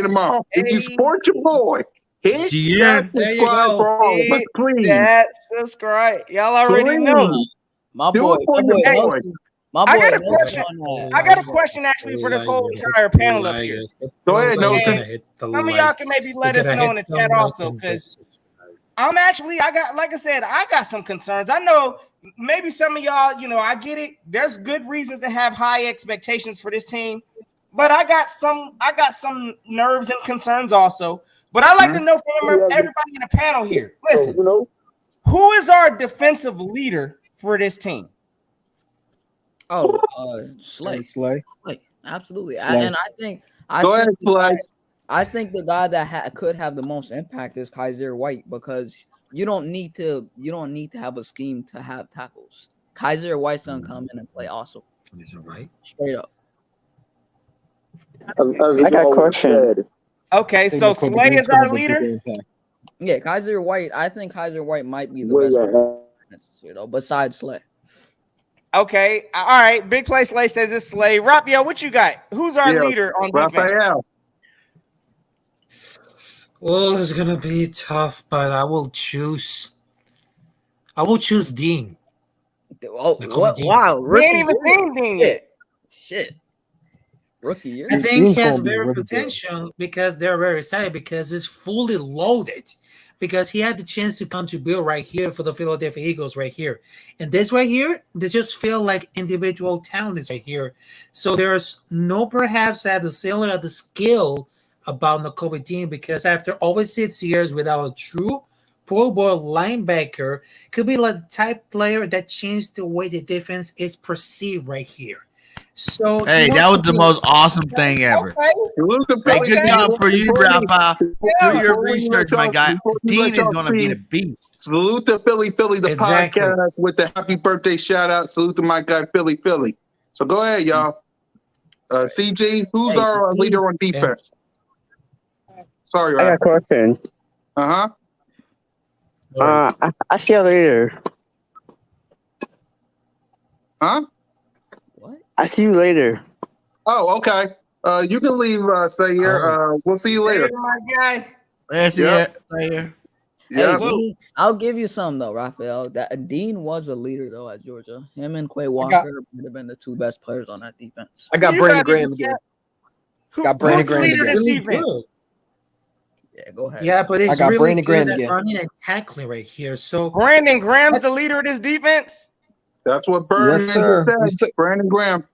tomorrow. If you support your boy, hit that There you subscribe go. for all of us, please. That subscribe. Y'all already know. Please. My Do boy, it for my your boy, boy. Nelson. My boy, I got a Nelson question. on I that. got a question actually for this whole entire panel up here. Go ahead, You're Nelson. gonna hit the Some of like. y'all can maybe let You us gotta know hit in the the chat like also, and because subscribe. like I said, I got some concerns. I know maybe some of y'all, I get it. There's good reasons to have high expectations for this team, but I got some nerves and concerns also. But I'd like to know from everybody in the panel here. Listen, who is our defensive leader for this team? Oh, Slay. Slay. Slay. Absolutely. Slay. Go ahead, Slay. I think the guy that could have the most impact is Kaiser White, because you don't need to have a scheme to have tackles. Kaiser White's gonna come in and play awesome. Kaiser White. Straight up. I got a question. Okay, so Slay is our leader. Yeah, Kaiser White. I think Kaiser White might be the best. Besides Slay. Okay, all right. Big Play Slay says it's Slay. Raphael, what you got? Who's our leader on defense? Raphael. Oh, it's gonna be tough, but I will choose Dean. Oh, what? Dean. Wow, We ain't even seen Dean yet. Shit. Rookie year. I think he has very potential because they're very excited because it's fully loaded. Because he had the chance to contribute right here for the Philadelphia Eagles right here. And this right here, they just feel like individual talents right here. So there's no perhaps at the ceiling of the skill about Nakobe Dean, because after over 6 years without a true Pro Bowl linebacker, could be like the type player that changed the way the defense is perceived right here. So hey, that was the most awesome thing ever. Okay. Hey, good job for you, Rafa. Do your research, my guy. Dean is going to be the beast. Salute to Philly, the podcast with the happy birthday shout out. Salute to my guy, Philly. So go ahead, y'all. CG, who's our leader on defense? Sorry, Rafa. I got a question. I see a leader. Huh? What? I see you later. Oh, okay. You can leave, say here. We'll see you later. My guy. That's it. Right here. Yeah. Hey, Dean, I'll give you some though, Raphael. That Dean was a leader though at Georgia. Him and Quay Walker would have been the two best players on that defense. I got Brandon Graham again. Got Brandon Graham again. Really good. Yeah, go ahead. Yeah, but it's really Brandon Graham good at running and tackling right here. So Brandon Graham's the leader of this defense. That's what Birdman said. Brandon Graham.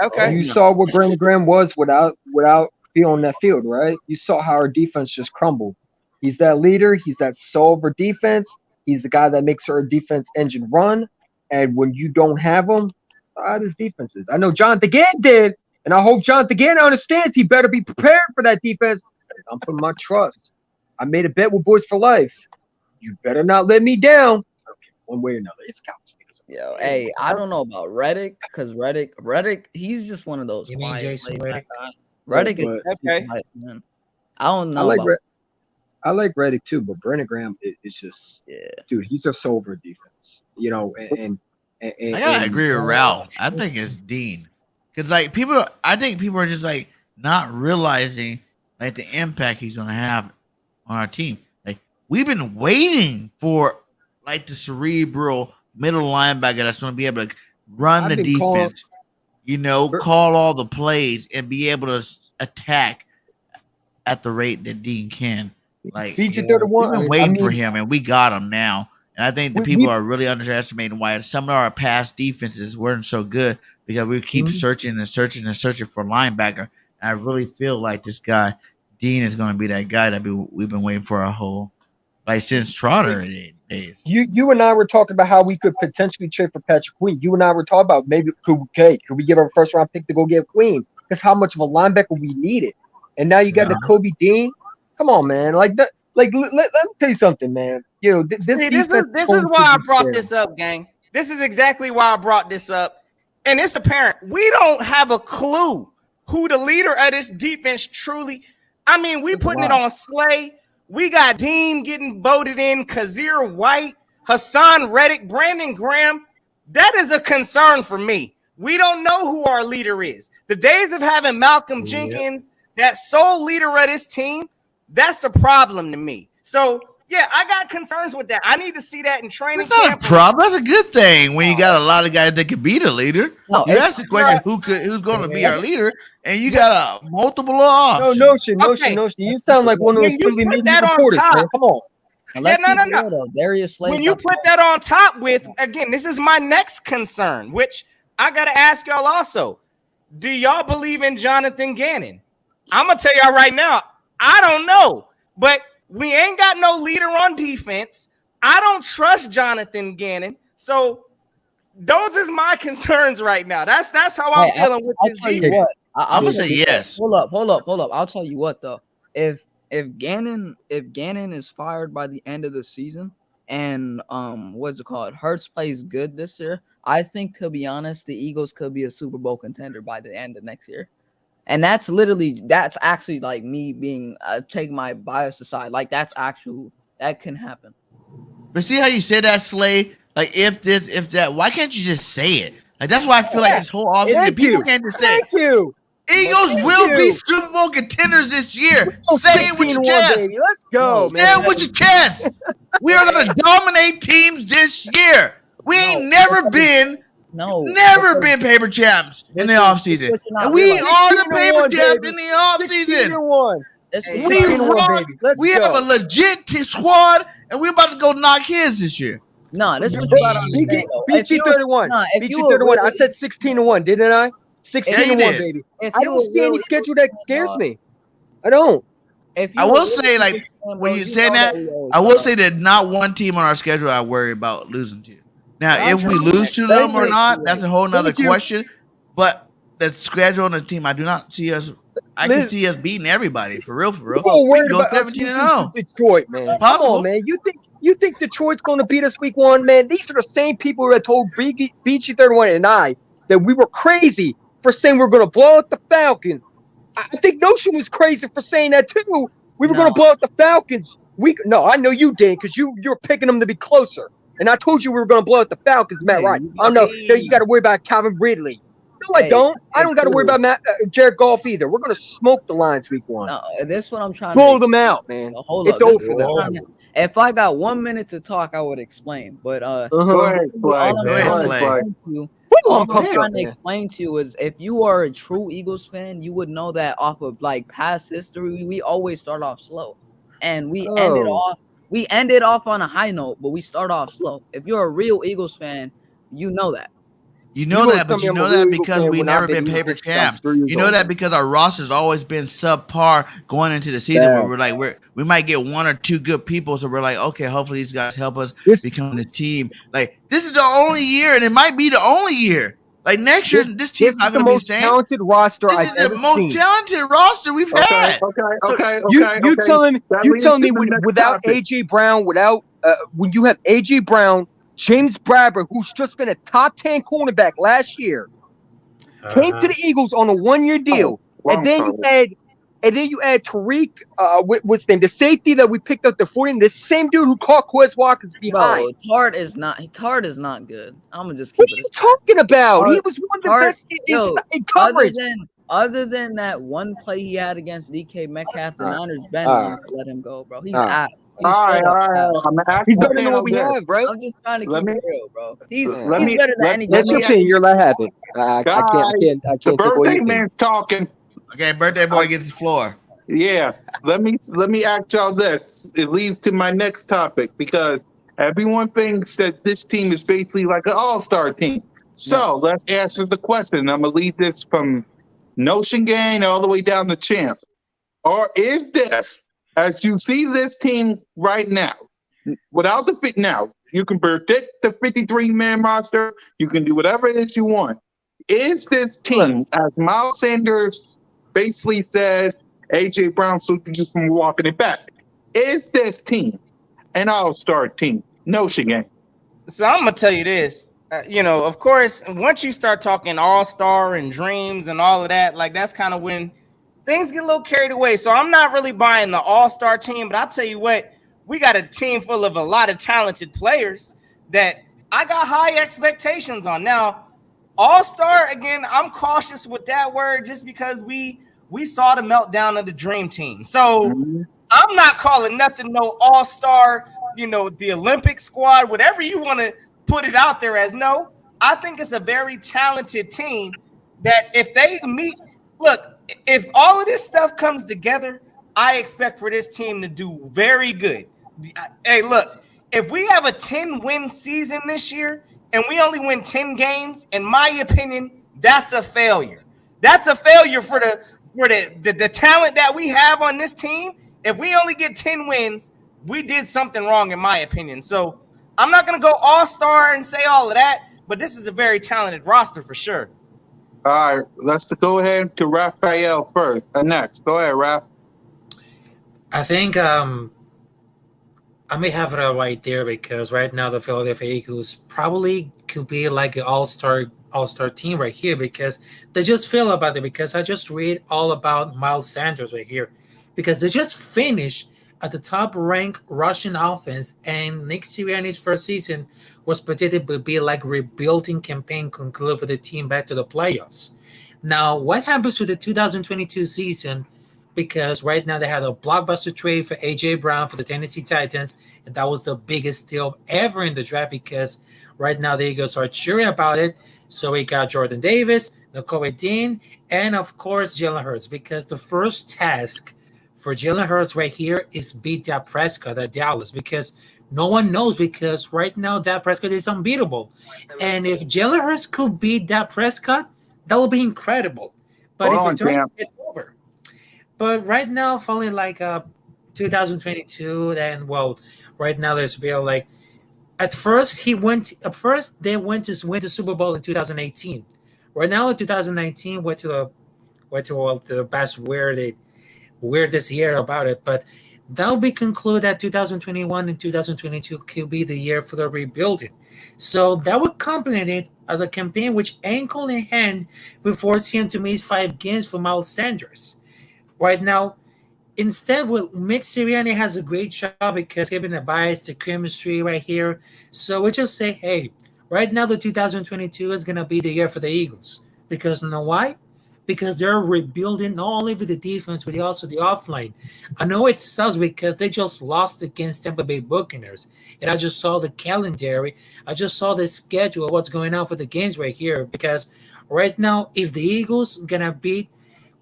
Okay. You saw what Brandon Graham was without being on that field, right? You saw how our defense just crumbled. He's that leader. He's that soul of our defense. He's the guy that makes our defense engine run. And when you don't have him, this defense is. I know Jonathan Gann did, and I hope Jonathan Gann understands he better be prepared for that defense. I'm putting my trust. I made a bet with Boys for Life. You better not let me down. Okay, one way or another. It's counts. Yo, hey, I don't know about Reddick, because Reddick, he's just one of those. You mean Jason Reddick? Reddick is okay. Man. I don't know. I like Reddick too, but Brandon Graham is just, dude, he's a sober defense, and I gotta agree with Ralph. I think it's Dean, because I think people are just like not realizing like the impact he's gonna have on our team. Like we've been waiting for like the cerebral middle linebacker that's going to be able to run the defense, call all the plays and be able to attack at the rate that Dean can. Like we've been waiting for him, and we got him now. And I think the people are really underestimating why some of our past defenses weren't so good, because we keep searching and searching and searching for linebacker. And I really feel like this guy Dean is going to be that guy that we've been waiting for since Trotter days. You and I were talking about how we could potentially trade for Patrick Queen. You and I were talking about maybe could we give our first round pick to go get Queen? That's how much of a linebacker we needed. And now you got the Kobe Dean. Come on, man. Like that. Like let me tell you something, man. This is why I brought this up, gang. This is exactly why I brought this up. And it's apparent we don't have a clue who the leader of this defense truly. I mean, we putting it on Slay. We got Dean getting voted in, Kaiser White, Hassan Reddick, Brandon Graham. That is a concern for me. We don't know who our leader is. The days of having Malcolm Jenkins, that sole leader of this team, that's a problem to me. So, yeah, I got concerns with that. I need to see that in training That's not camp. a problem. That's a good thing when you got a lot of guys that could be the leader. No, You ask the question, who's going to be our leader, and you got a multiple No, options. Notion. You sound like one of those Philly media reporters, man. Come on. No. Darius Slade. When you put that on top with, again, this is my next concern, which I got to ask y'all also. Do y'all believe in Jonathan Gannon? I'm going to tell y'all right now, I don't know. But we ain't got no leader on defense. I don't trust Jonathan Gannon. So those is my concerns right now. That's how I'm feeling with this game. I'm going to say yes. Hold up. I'll tell you what, though. If Gannon is fired by the end of the season and what's it called? Hurts plays good this year, I think, to be honest, the Eagles could be a Super Bowl contender by the end of next year. And that's actually like me being take my bias aside. Like that can happen. But see how you said that, Slay? Like if that, why can't you just say it? Like that's why I feel like this whole offseason people can't just say Thank you. Eagles will be Super Bowl contenders this year. Say it with your chest. Baby. Let's go, man. Say it with your chest. We are gonna dominate teams this year. We ain't never been paper champs in the offseason. And we are the paper champs in the offseason. We have a legit squad, and we're about to go knock his this year. No, this is what you gotta understand. BG31. BG31. I said 16-1, didn't I? 16-1, baby. I don't see any schedule that scares me. I don't. I will say, like, when you say that, I will say that not one team on our schedule I worry about losing to. Now, if we lose to them or not, that's a whole nother question. But the schedule on the team, I do not see us. I can see us beating everybody for real. We can go 17-0. Detroit, man. Come on, man. You think Detroit's going to beat us week 1, man? These are the same people that told BG31 and I that we were crazy for saying we're going to blow out the Falcons. I think Notion was crazy for saying that too. We were going to blow out the Falcons. I know you did because you're picking them to be closer. And I told you we were going to blow out the Falcons, Matt. Right? I know you got to worry about Calvin Ridley. No, I don't. I don't got to worry about Jared Goff either. We're going to smoke the Lions week 1. No, this is what I'm trying to blow them out, man. It's over for them. If I got 1 minute to talk, I would explain. But all I'm trying to explain to you is if you are a true Eagles fan, you would know that off of like past history, we always start off slow, and we ended off on a high note, but we start off slow. If you're a real Eagles fan, you know that. You know that, but you know that because we never been paper champs. You know that because our roster's always been subpar going into the season where we're like, we might get 1 or 2 good people. So we're like, okay, hopefully these guys help us become the team. Like, this is the only year, and it might be the only year. Like, next year, this team's not going to be the same. Talented roster This is the most talented roster we've had. You telling me without AJ Brown, when you have AJ Brown, James Bradbury, who's just been a top 10 cornerback last year, came to the Eagles on a 1-year deal, and then you add Tariq, what's his name, the safety that we picked up the 40, the same dude who caught Quez Watkins behind. Tard is not good. I'm gonna just keep What are you talking about? He was one of the best in coverage. Other than that one play he had against DK Metcalf, the Niners let him go, bro. He's out. He's better than what we have, bro. I'm just trying to keep it real, bro. He's better than any guy. That's your opinion. You're not happy. I can't. The birthday man's talking. Okay, birthday boy gets the floor. Yeah, let me ask y'all this. It leads to my next topic because everyone thinks that this team is basically like an all-star team. So let's answer the question. I'm gonna lead this from Notion Gang all the way down to Champ. Or is this, as you see this team right now, without the fit now, you can predict the 53-man roster. You can do whatever it is you want. Is this team, as Miles Sanders basically says, AJ Brown stopped you from walking it back, is this team an all-star team? Notion Gang. So I'm gonna tell you this. Of course, once you start talking all-star and dreams and all of that, like that's kind of when things get a little carried away. So I'm not really buying the all-star team, but I'll tell you what, we got a team full of a lot of talented players that I got high expectations on. Now, All-star, again, I'm cautious with that word just because we saw the meltdown of the dream team. So I'm not calling nothing no all-star, the Olympic squad, whatever you want to put it out there as. No, I think it's a very talented team that if they meet, look, if all of this stuff comes together, I expect for this team to do very good. Hey, look, if we have a 10-win season this year and we only win 10 games, in my opinion, that's a failure. That's a failure for the talent that we have on this team. If we only get 10 wins, we did something wrong, in my opinion. So I'm not going to go all-star and say all of that, but this is a very talented roster for sure. All right, let's go ahead to Raphael first. Next, go ahead, Raph. I think I may have it right there because right now the Philadelphia Eagles probably could be like an all-star team right here because they just feel about it. Because I just read all about Miles Sanders right here because they just finished at the top-ranked rushing offense, and Nick Sirianni's first season was predicted to be like rebuilding campaign concluded for the team back to the playoffs. Now, what happens to the 2022 season? Because right now they had a blockbuster trade for A.J. Brown for the Tennessee Titans, and that was the biggest deal ever in the draft because right now the Eagles are cheering about it. So we got Jordan Davis, Nakobe Dean, and of course Jalen Hurts because the first task for Jalen Hurts right here is beat Dak Prescott at Dallas because no one knows because right now Dak Prescott is unbeatable. And if Jalen Hurts could beat Dak Prescott, that would be incredible. But if it turns, it's over. But right now, following like 2022, then right now there's been like at first they went to win the Super Bowl in 2018. Right now in 2019 went to the best weirdest year about it, but that will be concluded that 2021 and 2022 could be the year for the rebuilding. So that would complement the campaign which ankle in hand will force him to miss 5 games for Miles Sanders. Right now, instead, Mick Sirianni has a great job because given the bias, the chemistry right here. So we just say, hey, right now the 2022 is going to be the year for the Eagles. Because you know why? Because they're rebuilding not only with the defense, but also the offline. I know it sucks because they just lost against Tampa Bay Buccaneers. And I just saw the calendar. I just saw the schedule of what's going on for the games right here. Because right now, if the Eagles going to beat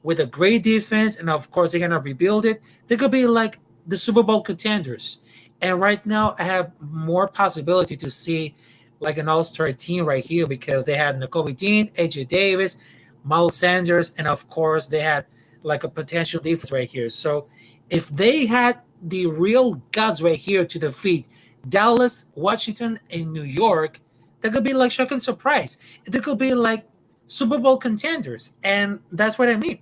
with a great defense, and of course they're going to rebuild it, they could be like the Super Bowl contenders. And right now, I have more possibility to see like an all-star team right here because they had Nakobe Dean, A.J. Davis, Miles Sanders, and of course they had like a potential defense right here. So if they had the real guts right here to defeat Dallas, Washington, and New York, that could be like shocking surprise. They could be like Super Bowl contenders, and that's what I mean.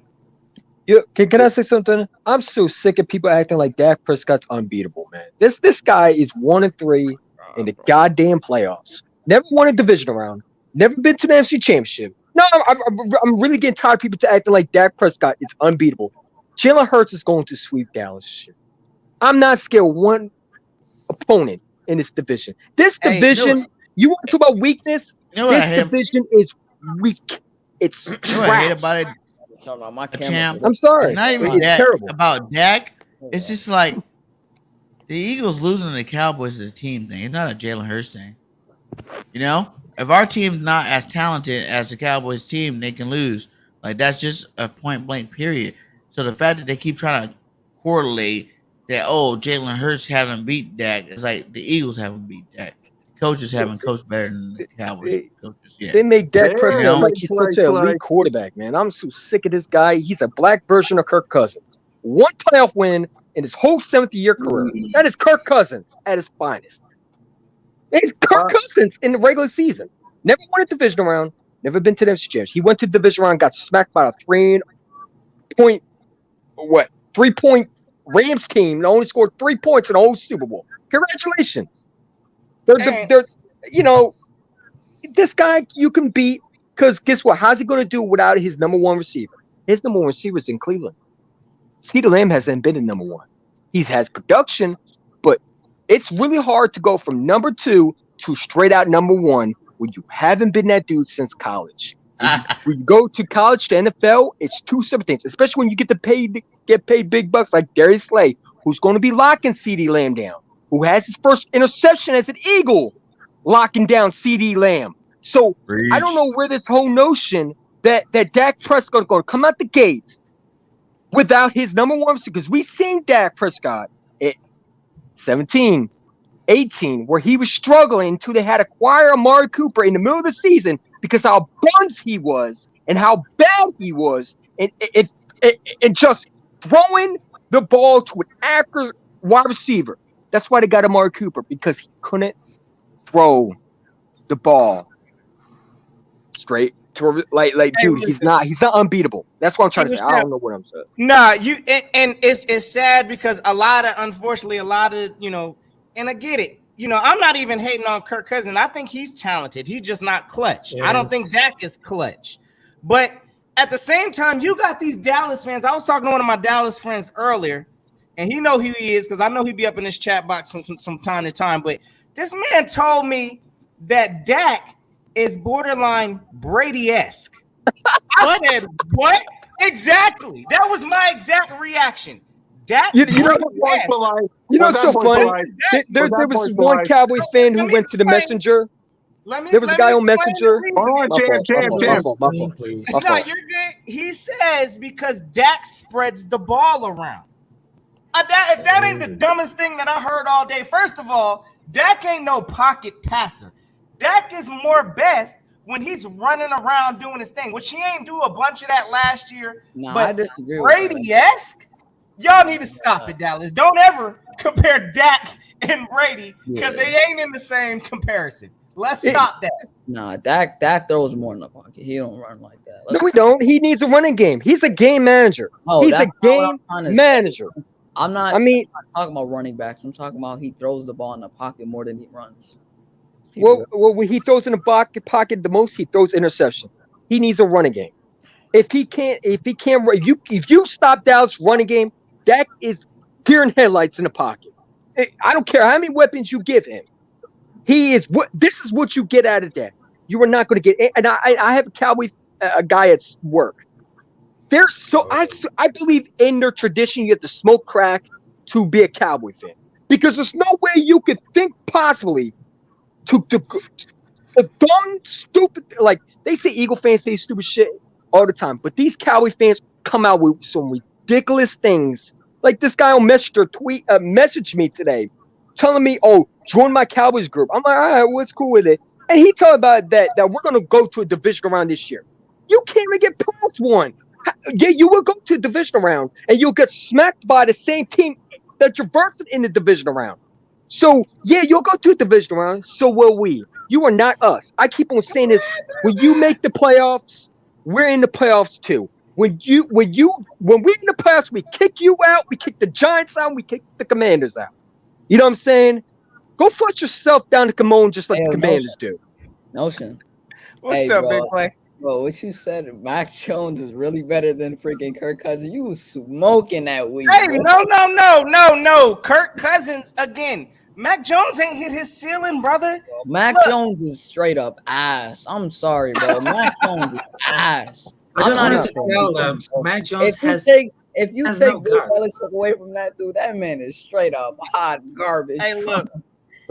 Yeah, can I say something? I'm so sick of people acting like Dak Prescott's unbeatable, man. This guy is 1-3 in the goddamn playoffs. Never won a division round. Never been to the NFC Championship. No, I'm really getting tired of people acting like Dak Prescott is unbeatable. Jalen Hurts is going to sweep Dallas. I'm not scared of one opponent in this division. This division, you want to talk about weakness? This division is weak. It's trash. You know what I hate about it? I'm sorry. It's not even terrible. About Dak. It's just like the Eagles losing to the Cowboys is a team thing. It's not a Jalen Hurts thing. You know? If our team's not as talented as the Cowboys team, they can lose. Like, that's just a point blank period. So the fact that they keep trying to correlate that, Jalen Hurts haven't beat Dak, it's like the Eagles haven't beat Dak. Coaches haven't coached better than the Cowboys coaches yet. They make Dak Prescott like he's such an elite quarterback, man. I'm so sick of this guy. He's a black version of Kirk Cousins. One playoff win in his whole 7th-year career. That is Kirk Cousins at his finest. It's Kirk Cousins in the regular season. Never won a division round. Never been to the NFC Championship. He went to the division round, got smacked by a 3-point Rams team that only scored 3 points in the whole Super Bowl. Congratulations. This guy you can beat because guess what? How's he going to do without his number one receiver? His number one receiver is in Cleveland. CeeDee Lamb hasn't been in number one. He has production, but it's really hard to go from number 2 to straight out number 1 when you haven't been that dude since college. When you go to college to NFL, it's two separate things, especially when you get paid big bucks like Darius Slay, who's going to be locking CeeDee Lamb down, who has his first interception as an Eagle, locking down CeeDee Lamb. So I don't know where this whole notion that Dak Prescott going to come out the gates without his number one, because we seen Dak Prescott at 17, 18, where he was struggling until they had to acquire Amari Cooper in the middle of the season because how buns he was and how bad he was, and just throwing the ball to an accurate wide receiver. That's why they got Amari Cooper, because he couldn't throw the ball straight to dude. He's not unbeatable. That's what I'm trying to say. I don't know what I'm saying. Nah, and it's sad because unfortunately a lot of and I get it. I'm not even hating on Kirk Cousins. I think he's talented. He's just not clutch. Yes. I don't think Dak is clutch. But at the same time, you got these Dallas fans. I was talking to one of my Dallas friends earlier, and he know who he is because I know he'd be up in this chat box from time to time. But this man told me that Dak is borderline Brady-esque. I said, what? Exactly. That was my exact reaction. Dak, you know what's so funny? There was one Cowboy fan who went to the Messenger. There was a guy on Messenger. It's not your good. He says because Dak spreads the ball around. If that ain't the dumbest thing that I heard all day. First of all, Dak ain't no pocket passer. Dak is more best when he's running around doing his thing, which he ain't do a bunch of that last year. No, but I disagree. Brady-esque. Y'all need to stop it, Dallas. Don't ever compare Dak and Brady because they ain't in the same comparison. Let's stop that. Nah, Dak throws more in the pocket. He don't run like that. No, we don't. He needs a running game. He's a game manager. Oh, he's a game manager. I'm not talking about running backs. I'm talking about he throws the ball in the pocket more than he runs. Well, when he throws in the pocket the most, he throws interception. He needs a running game. If you stop Dallas' running game, Dak is deer in headlights in the pocket. I don't care how many weapons you give him. This is what you get out of Dak. You are not going to get. And I have a guy at work. I believe in their tradition, you have to smoke crack to be a Cowboy fan, because there's no way you could think possibly to dumb, stupid, like they say Eagle fans say stupid shit all the time, but these Cowboy fans come out with some ridiculous things. Like this guy on Messenger messaged me today, telling me, "Oh, join my Cowboys group." I'm like, "All right, what's cool with it?" And he told about that we're gonna go to a division round this year. You can't even get past one. Yeah, you will go to a division round and you'll get smacked by the same team that you're versed in the division round. So yeah, you'll go to a division round. So will we. You are not us. I keep on saying this. When you make the playoffs, we're in the playoffs too. When we're in the playoffs, we kick you out, we kick the Giants out, we kick the Commanders out. You know what I'm saying? Go flush yourself down the Commode just like the Commanders do. Notion. What's up, big play? Bro, what you said, Mac Jones is really better than freaking Kirk Cousins. You was smoking that week. Hey, no. Kirk Cousins, again, Mac Jones ain't hit his ceiling, brother. Bro, Mac Jones is straight up ass. I'm sorry, bro. Mac Jones is ass. I just wanted to tell them, Mac Jones if you take Bill Belichick away from that dude, that man is straight up hot garbage. Hey, look,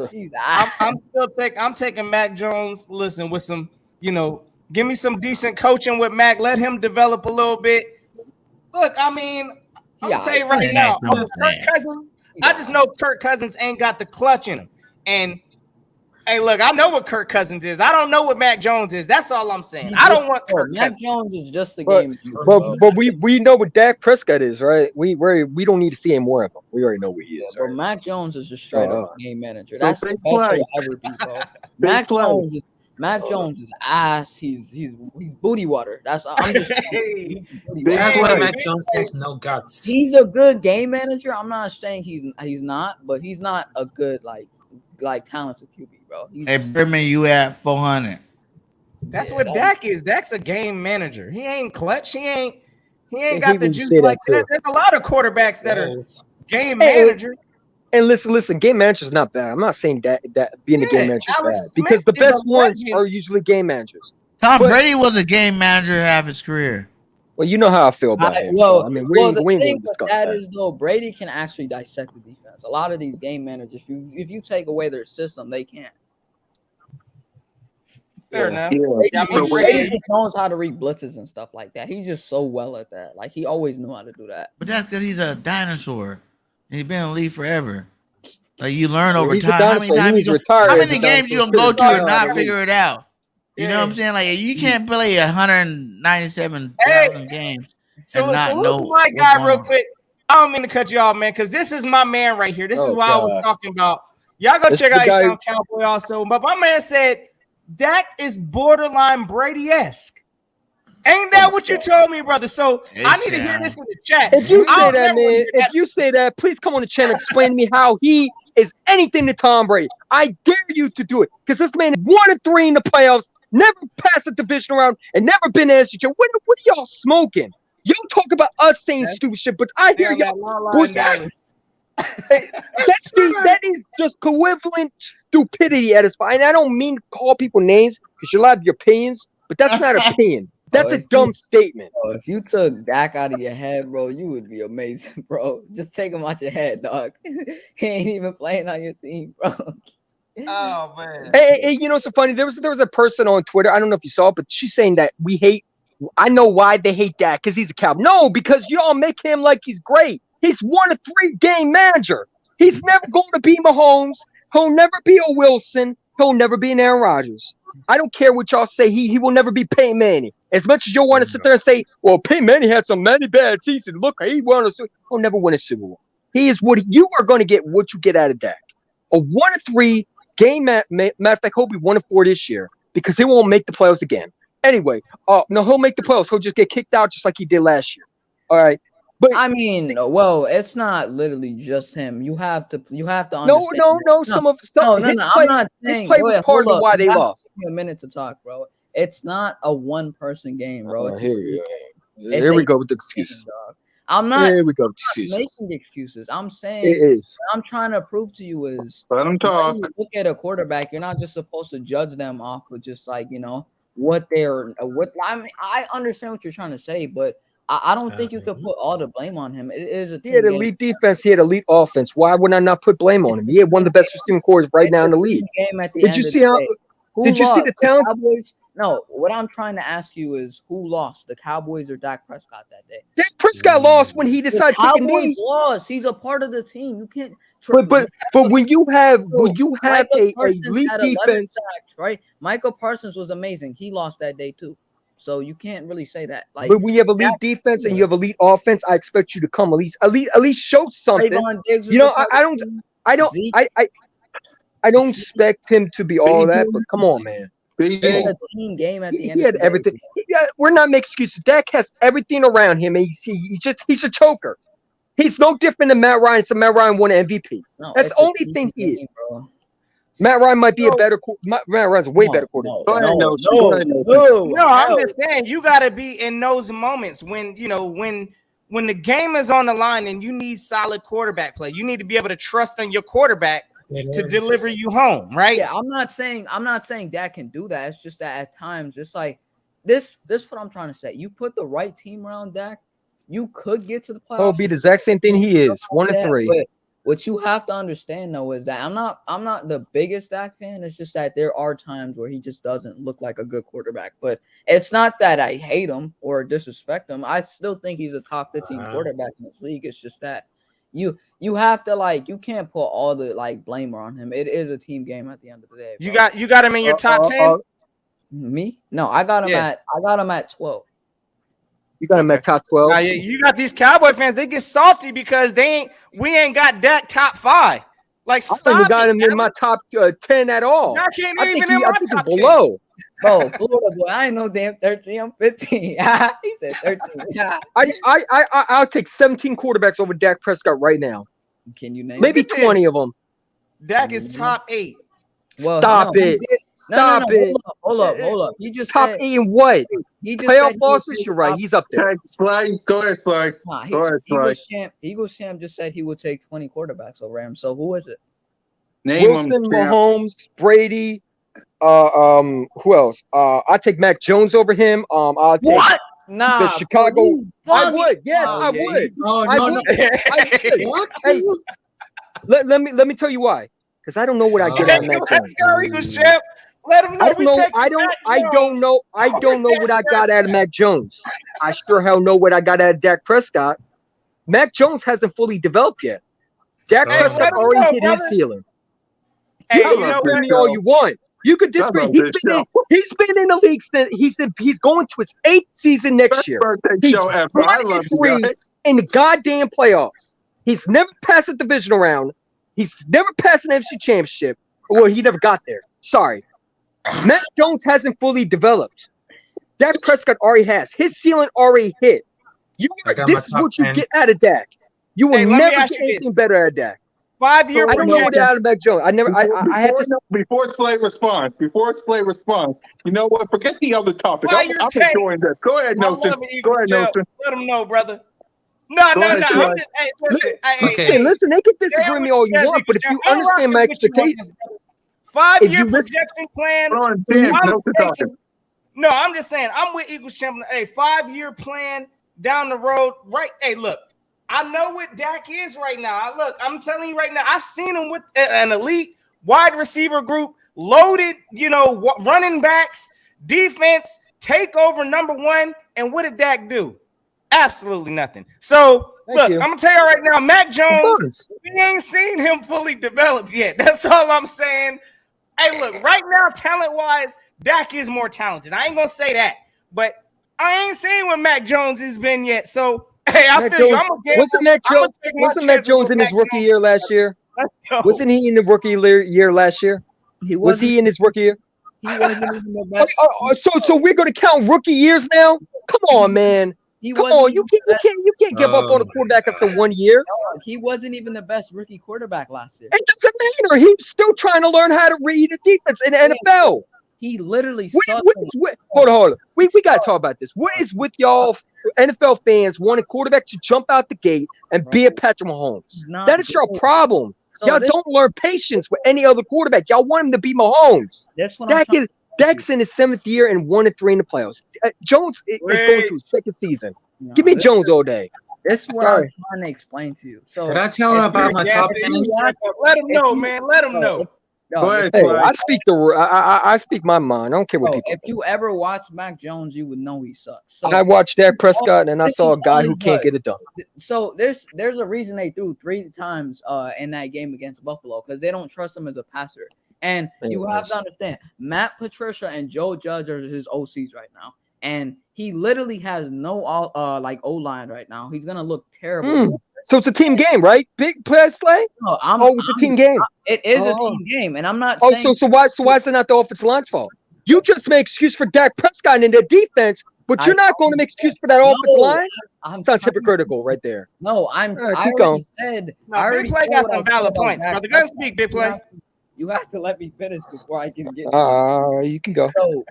he's I'm taking Mac Jones. Listen, with some, give me some decent coaching with Mac. Let him develop a little bit. Look, I mean, I'm gonna tell you right now, Kirk Cousins. I just know Kirk Cousins ain't got the clutch in him. And hey, look, I know what Kirk Cousins is. I don't know what Mac Jones is. That's all I'm saying. I don't want Kirk Mac Cousins. Jones is just the game. But we know what Dak Prescott is, right? We don't need to see any more of him. We already know what he is. But Mac Jones is just straight up game manager. That's the best he'll ever be, bro. Mac Jones is ass. He's booty water. I'm just. That's why Mac Jones has no guts. He's a good game manager. I'm not saying he's not, but he's not a good like talented QB, bro. Hey, Berman, you at 400. That's what Dak is. Dak's a game manager. He ain't clutch. He ain't got the juice like that. There's a lot of quarterbacks that are game managers. And listen, game manager is not bad. I'm not saying that being a game manager is Alex bad Smith because the is a best ones legend. are usually game managers. Tom But- Brady was a game manager half his career. Well, you know how I feel about him. Well, So, I mean, we ain't the going to thing with discuss that that. is though, Brady can actually dissect the defense. A lot of these game managers, if you take away their system, they can't. Fair enough. Yeah. I mean, Brady just knows how to read blitzes and stuff like that. He's just so well at that. Like he always knew how to do that. But that's because he's a dinosaur. And he's been in the league forever. Like you learn Yeah, over he's a time. How many dinosaur. times He's you retired how as many a games you dinosaur. gonna go to and Retired. not figure it out? You know what I'm saying? Like you can't play 197,000 games. So and not salute know to my what's guy going real on. quick. I don't mean to cut you off, man, because this is my man right here. This is Oh, what I was God. talking about. Y'all go This check is the out guy- H-Town Cowboy also. But my man said Dak is borderline Brady-esque. Ain't that what you told me, brother? So I need to hear this in the chat. If you I say don't that, never man, hear that. if you say that, please come on the channel and explain to me how he is anything to Tom Brady. I dare you to do it because this man is 1-3 in the playoffs, never passed a division round, and never been to SHL. What are y'all smoking? You talk about us saying stupid shit, but I hear Damn, y'all. that la la Well, in Dallas. that is just equivalent stupidity at its fine. I don't mean to call people names because you have your opinions, but that's not an opinion. That's a dumb statement. Bro, if you took Dak out of your head, bro, you would be amazing, bro. Just take him out your head, dog. He ain't even playing on your team, bro. Oh man. Hey, you know what's so funny? There was a person on Twitter. I don't know if you saw it, but she's saying that we hate. I know why they hate Dak because he's a cow. No, because y'all make him like he's great. He's 1-3 game manager. He's never going to be Mahomes. He'll never be a Wilson. He'll never be an Aaron Rodgers. I don't care what y'all say. He will never be Peyton Manning. As much as you want to sit there and say, well, Peyton Manning had so many bad seasons. Look, he won a Super Bowl. He'll never win a Super Bowl. He is what you are going to get. What you get out of Dak. A 1-3 game. Matter of fact, he'll be 1-4 this year because he won't make the playoffs again. Anyway, no, he'll make the playoffs. He'll just get kicked out just like he did last year. All right. But I mean, well, it's not literally just him. You have to understand. no. Some of I'm not his saying. play was part of why they lost. Give me a minute to talk, bro. It's not a one-person game, bro. It's Here a we go with the excuses. dog. I'm not Here we go with the excuses. making excuses. I'm saying It is. what I'm trying to prove to you is Let him talk. when you look at a quarterback, you're not just supposed to judge them off of just like, what they're what I mean, I understand what you're trying to say, but I don't think you could put all the blame on him. It is a He had team elite defense. He had elite offense. Why would I not put blame on him? He had one of the best receiving cores right now in the league. Game at the Did end you of see the how? day. Who Did you see lost? the talent? Cowboys? No, what I'm trying to ask you is who lost, the Cowboys or Dak Prescott that day? Dak Prescott lost when he The decided to take a Cowboys knee. lost. He's a part of the team. You can't. But when you have a Parsons elite had 11 defense, sacks, right? Michael Parsons was amazing. He lost that day too. So you can't really say that. Like, but when you have elite defense and you have elite offense, I expect you to come at least show something. Trayvon Diggs was You know, a part I of the team. don't Zeke. I don't expect him to be all that. But come on, man. It's a team game at the end. He had of the everything. Day. We're not making excuses. Dak has everything around him, and he's a choker. He's no different than Matt Ryan. So Matt Ryan won an MVP. No, That's it's the a only team thing he is. game, bro. Matt Ryan might be a better. Matt Ryan's a way better quarterback. No, I'm just saying you got to be in those moments when when the game is on the line and you need solid quarterback play. You need to be able to trust on your quarterback to deliver you home, right? Yeah, I'm not saying Dak can do that. It's just that at times it's like this. This is what I'm trying to say. You put the right team around Dak, you could get to the playoffs. He'll be the exact same thing he is. 1-3. But what you have to understand though is that I'm not the biggest Dak fan. It's just that there are times where he just doesn't look like a good quarterback. But it's not that I hate him or disrespect him. I still think he's a top 15 quarterback in this league. It's just that you have to you can't put all the blame on him. It is a team game at the end of the day. Bro. You got him in your top 10? Me? No, I got him at 12. You got him at top 12. Now, you got these Cowboy fans. They get salty because we ain't got Dak top 5. Like, stop. I haven't got him in my top 10 at all. I can't I even think in my he's top below. 10. Bro, Florida boy, I ain't no damn 13. I'm 15. He said 13. I'll take 17 quarterbacks over Dak Prescott right now. Can you name maybe 20 of them? Dak is top 8. Well, Stop it. Stop it. Hold up. He just Top said 8 in what? he just Playoff said he would losses? take You're right. top- He's up there. Okay, Slay. Go ahead, Slay. Nah, Go ahead, Slay. Eagles champ just said he would take 20 quarterbacks over him. So who is it? Name Wilson, them. Mahomes, Brady. Who else? I take Mac Jones over him. I'll take Nah, the Chicago. you I bugging. would. Yes, Oh, I yeah, would. No, I no, would. no. I would. What? Hey, let me tell you why. Because I don't know what I get Oh. out of Mac Let's Jones. go, Eagles champ. Let him know. I don't we know. taking I don't Mac know. I don't know what I got out of Mac Jones. I sure hell know what I got out of Dak Prescott. Mac Jones hasn't fully developed yet. Dak Hey, Prescott let him already know, hit brother. his ceiling. Hey, You you can know disagree what? with me all you want. You could disagree. Love this show. He's been in the league since he's going to his 8th season next Best year. birthday He's show ever. I love you 1-3 guys. in the goddamn playoffs. He's never passed a divisional round. He's never passed an NFC championship. Well, he never got there. Sorry. Mac Jones hasn't fully developed. Dak Prescott already has. His ceiling already hit. I got my This is top what you 10. get out of Dak. You will Hey, let me never ask get you this. anything better out of Dak. 5-year I don't know what projection. out of Mac Jones. I had to. Before Slay responds, you know what? Forget the other topic. Why I'm you're taking- enjoying this. Go ahead, I Notion. love it, Go Eagles ahead, champ. Notion. Let him know, brother. No. Go ahead, I'm Slay. just. Hey, listen. Okay. Listen, they can disagree Stay with me with all the you Jazz, want, but if Eagles you champ. I'm understand my rocking with you on expectations, this, brother. if 5-year you listen- projection plan. Hold on, Tim. I'm Notion taking- talking. No, I'm just saying. I'm with Eagles champ. Hey, 5-year plan down the road. Right. Hey, look. I know what Dak is right now. I'm telling you right now. I've seen him with an elite wide receiver group, loaded, running backs, defense, take over number one. And what did Dak do? Absolutely nothing. So, Thank you. I'm going to tell you right now, Mac Jones, bonus. we ain't seen him fully developed yet. That's all I'm saying. Hey, look, right now, talent-wise, Dak is more talented. I ain't going to say that. But I ain't seen what Mac Jones has been yet. So, hey, I Mac feel you. Jones- I'm going to gamble. Wasn't Mac Jones in his rookie year last year? Let's go. Wasn't he in the rookie year last year? He Was wasn't. he in his rookie year? He wasn't even the best. So we're gonna count rookie years now? Come on, man. He Come wasn't on. You even can't give up on a quarterback after 1 year. He wasn't even the best rookie quarterback last year. It doesn't matter. He's still trying to learn how to read a defense in the NFL. He literally sucked. Hold on. We got to talk about this. What is with y'all NFL fans wanting quarterbacks to jump out the gate and be a Patrick Mahomes? That is your problem. So Y'all don't learn patience with any other quarterback. Y'all want him to be Mahomes. Dak's in his 7th year and 1-3 in the playoffs. Jones is going to his 2nd season. Give me Jones all day. This is what I'm trying to explain to you. So Did I tell him about my top 10? Let him know, man. Let him know. Go ahead, Hey, Slay. I speak my mind. I don't care what people if you ever watch Mac Jones, you would know he sucks. So I watched Dak Prescott and I this saw a is guy all who he can't does. get it done. So there's a reason they threw 3 times in that game against Buffalo, because they don't trust him as a passer. And you have to understand, Matt Patricia and Joe Judge are his OCs right now, and he literally has no O-line right now. He's gonna look terrible. So it's a team game, right? Big play, Slay? No, it's a team game. It is a team game, and I'm not Oh, saying. so why is it not the offensive line's fault? You just make excuse for Dak Prescott in their defense, but you're not going to make excuse for that offensive line? Sounds hypocritical right there. No, I keep already going. said. No, I already Big Play said got what I some said valid about points, Dak brother. Go Prescott. speak, Big Play. You have to let me finish before I can get to it. You can go. So,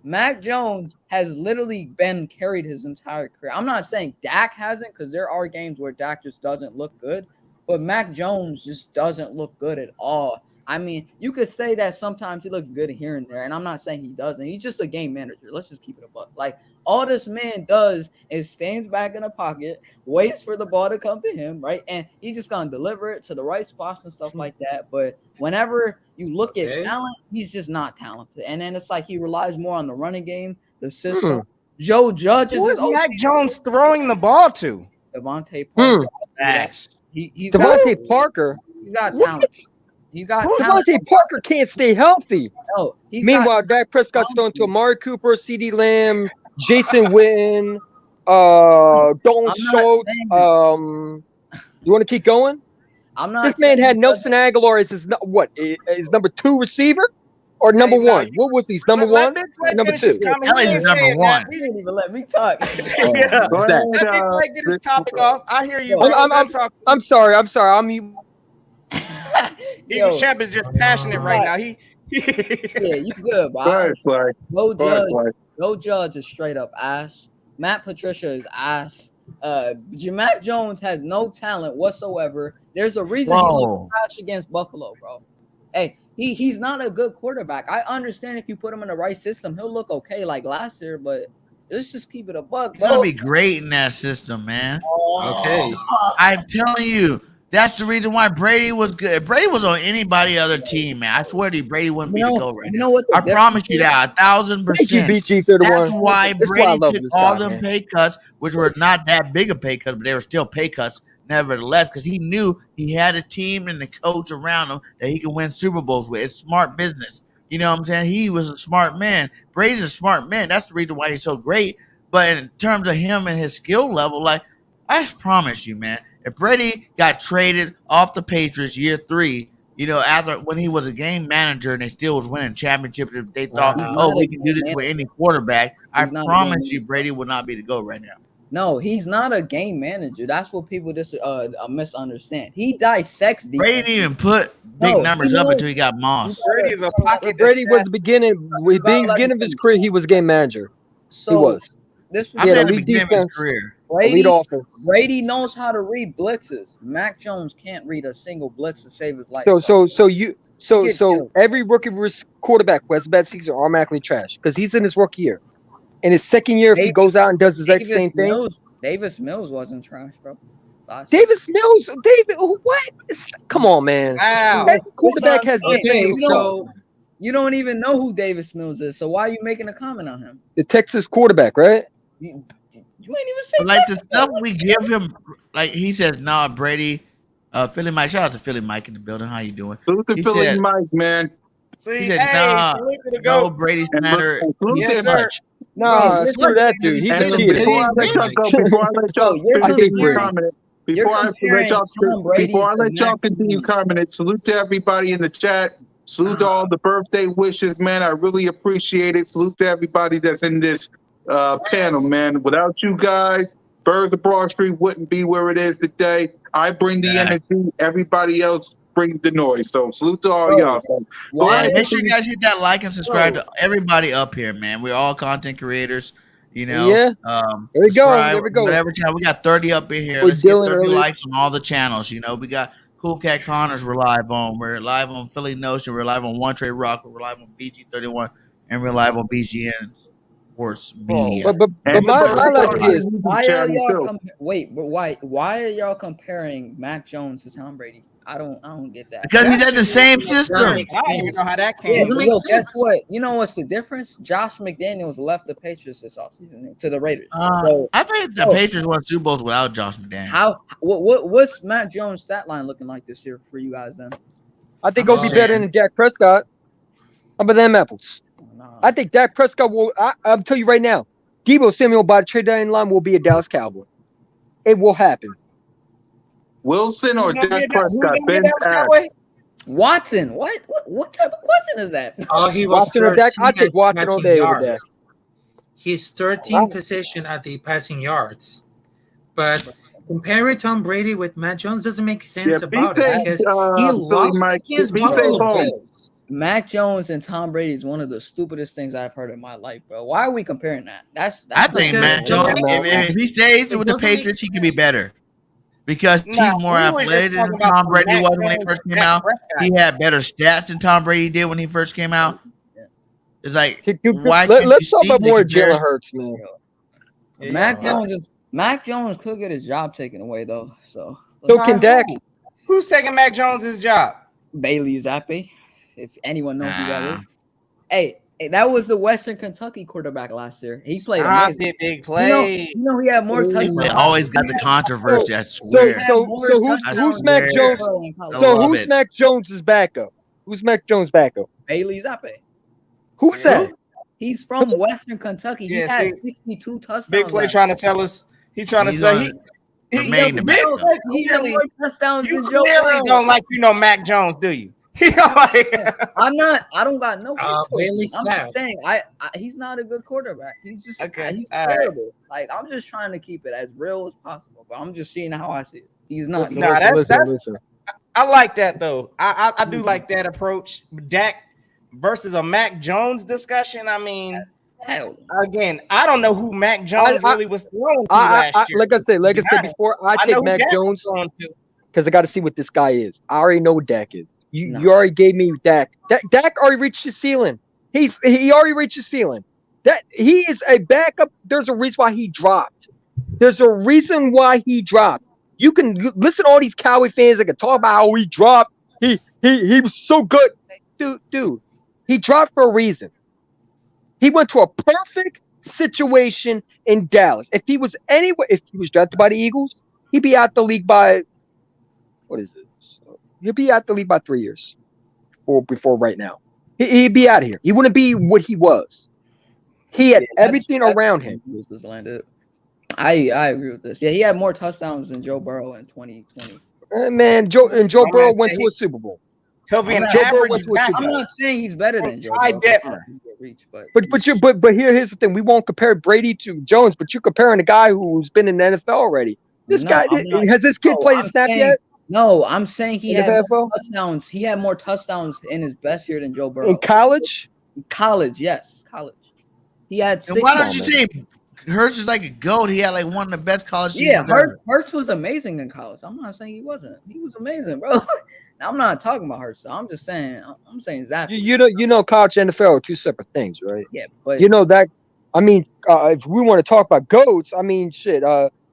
Mac Jones has literally been carried his entire career. I'm not saying Dak hasn't, because there are games where Dak just doesn't look good, but Mac Jones just doesn't look good at all. I mean, you could say that sometimes he looks good here and there, and I'm not saying he doesn't. He's just a game manager. Let's just keep it a buck. Like, all this man does is stands back in the pocket, waits for the ball to come to him, right? And he's just going to deliver it to the right spots and stuff like that. But whenever you look at talent, he's just not talented. And then it's like he relies more on the running game, the system. Joe Judge is Mac Jones throwing the ball to? Devontae Parker. He's Devontae Parker. He's got talent. He got Devontae Parker can't stay healthy. No, meanwhile, Dak Prescott's throwing to Amari Cooper, CeeDee Lamb, Jason Witten, Dalton Schultz. You want to keep going? I'm not. This man had Nelson Aguilar as his number 2 receiver or number 1? What was he? Number 1 or number 2? He's number 1. He didn't even let me talk. Yeah. Let Big Play get his topic off. I hear you. I'm sorry. Eagles champ is just passionate right now. Yeah, you good, but Go ahead, Slay. no Go ahead, judge, Slay. no judge is straight up ass. Matt Patricia is ass. Mac Jones has no talent whatsoever. There's a reason he Whoa. looked trash against Buffalo, bro. Hey, he's not a good quarterback. I understand if you put him in the right system, he'll look okay like last year, but let's just keep it a buck. He's gonna be great in that system, man. Okay. I'm telling you, that's the reason why Brady was good. If Brady was on anybody other team, man, I swear to you, Brady wouldn't be the go right You now. know what the I promise you that 1,000%. Thank you, BG31. That's why That's why I Brady love took this all guy, them man. pay cuts, which were not that big of pay cuts, but they were still pay cuts nevertheless, because he knew he had a team and the coach around him that he could win Super Bowls with. It's smart business. You know what I'm saying? He was a smart man. Brady's a smart man. That's the reason why he's so great. But in terms of him and his skill level, like, I promise you, man, if Brady got traded off the Patriots year 3, you know, after when he was a game manager and they still was winning championships, if they thought, Wow. oh, we can do this with any quarterback, I He's not a promise game you, manager. Brady will not be the go right now. No, he's not a game manager. That's what people just misunderstand. He dissects defense. Brady didn't even put big No, numbers he up knows- until he got Moss. Brady is a pocket. Brady was the beginning. With gotta the let beginning him of his finish. career, he was game manager. So He was. this I'm He had saying the elite beginning of his defense, career. elite offense. Brady knows how to read blitzes. Mac Jones can't read a single blitz to save his life. So every rookie quarterback who has a bad season automatically trash because he's in his rookie year. In his second year, if he goes out and does the exact same thing, Davis Mills wasn't trash, bro. Davis Mills, what? Come on, man. Wow. That quarterback has Okay, so you don't even know who Davis Mills is, so why are you making a comment on him? the Texas quarterback, right? You ain't even say Like the Texas, stuff bro. we give him, like he says, nah, Brady, Philly Mike. Shout out to Philly Mike in the building. How you doing? Salute to He Philly said- Mike, man. See, He said, hey, nah, salute to the no, GOAT. Brady's And matter. salute He's to too Yes, sir. much. Nah, Bro, screw that dude. He's And a Bro, cheater. before I let y'all go, before I let y'all you're continue comparing- comment, you're before I let comparing y'all Tom Brady before I to let y'all Mac continue Jones. commenting, salute to everybody in the chat. Salute to all the birthday wishes, man. I really appreciate it. Salute to everybody that's in this panel, man. Without you guys, Birds of Broad Street wouldn't be where it is today. I bring the Yeah. energy. Everybody else brings the noise. So salute to all Bro, y'all. So, go why- ahead. Make sure you guys hit that like and subscribe to everybody up here, man. We're all content creators. You know, Yeah. There we go. subscribe, There we go. Whatever channel we got 30 up in here. With Let's get Dylan 30 earlier. likes on all the channels. You know, we got Cool Cat Connors. We're live on. We're live on Philly Notion. We're live on One Trade Rock. We're live on BG31, and we're live on BGN Sports Media. But And my the Birds last of thing is, Why are channel, y'all too. why are y'all comparing Mac Jones to Tom Brady? I don't get that. Because he's at the same that system. makes I don't even sense. know how that Yeah, came. Doesn't but make look, guess sense. what? You know what's the difference? Josh McDaniels left the Patriots this offseason to the Raiders. So I think the Patriots won Super Bowls without Josh McDaniels. what's Mac Jones' stat line looking like this year for you guys then? I think it'll be Oh, better man. than Dak Prescott. How about them apples? Nah. I think Dak Prescott will. I'll tell you right now, Deebo Samuel by the trade deadline will be a Dallas Cowboy. It will happen. Wilson or Who's gonna Dak be that- who's Prescott? gonna be Ben that asked. Cowboy? Watson, what type of question is that? Oh, he was Watson or Dak? 13 I take at Watson all passing day over yards. Dak. He's 13 Wow. position at the passing yards. But comparing Tom Brady with Matt Jones doesn't make sense Yeah, about be it safe, because Philly he lost Mike. against Be safe Buffalo home. Bills. Mac Jones and Tom Brady is one of the stupidest things I've heard in my life, bro. Why are we comparing that? That's I not think because Matt it Jones, doesn't make if he sense. stays It with the doesn't make Patriots, he could be better. Because Nah, he's more we were just athletic than talking about Tom Brady Mac was when he Jones first and came Dak out. Prescott. He had better stats than Tom Brady did when he first came out. It's like, why Let's can't you talk see about the more Jalen comparison? Hurts, man. Mac Jones could get his job taken away though. So Can Dak. Who's taking Mac Jones' job? Bailey Zappi, if anyone knows who that is. Hey, that was the Western Kentucky quarterback last year. He played Stop amazing. it, big play. You know he had more touchdowns. They always got the controversy, I swear. So who's Mac Jones? So who's Mac Jones' backup? Who's Mac Jones' backup? Bailey Zappi. Who's that? He's from Western Kentucky. He Yeah, had see, 62 touchdowns. Big play last trying to tell us. He trying to He's say on- he remain the big backup. play He had clearly. more touchdowns You than Joe clearly Burrow. don't like Mac Jones, do you? I'm not. I don't got no. hate towards Bailey him. I'm Sapp. just saying. He's not a good quarterback. He's just. Okay, He's all right. terrible. Like I'm just trying to keep it as real as possible. But I'm just seeing how I see it. He's not. Nah, that's Listen. I like that though. I do like that approach. Dak versus a Mac Jones discussion. I mean, Hell, again, I don't know who Mac Jones really was throwing to last year. Like I said before, I know take who Mac Dak was Jones throwing to. because I got to see what this guy is. I already know who Dak is. No. You already gave me Dak. Dak already reached his ceiling. He already reached his ceiling. That he is a backup. There's a reason why he dropped. You can listen to all these Cowboy fans that can talk about how he dropped. He was so good. Dude, he dropped for a reason. He went to a perfect situation in Dallas. If he was drafted by the Eagles, he'd be out the league by he'd be out the league by 3 years or before right now. He'd be out of here. He wouldn't be what he was. He had everything around him. Was landed. I agree with this. Yeah, he had more touchdowns than Joe Burrow in 2020. Man, Joe Burrow went to a Super Bowl. He'll be an Joe Burrow average went to a back. Super I'm Bowl. not saying he's better than Joe Ty Burrow. Detmer. But here's the thing: we won't compare Brady to Jones, but you're comparing a guy who's been in the NFL already. This guy has this kid played a snap yet? No, I'm saying he In had the more NFL? touchdowns. He had more touchdowns in his best year than Joe Burrow. In college? College, yes, college. He had 6. And why don't you say Hurts is like a goat? He had like one of the best college Yeah, seasons ever. Hurts was amazing in college. I'm not saying he wasn't. He was amazing, bro. I'm not talking about Hurts. I'm just saying. I'm saying Zach. You know, college and NFL are two separate things, right? Yeah, but you know that. I mean, if we want to talk about goats, I mean, shit.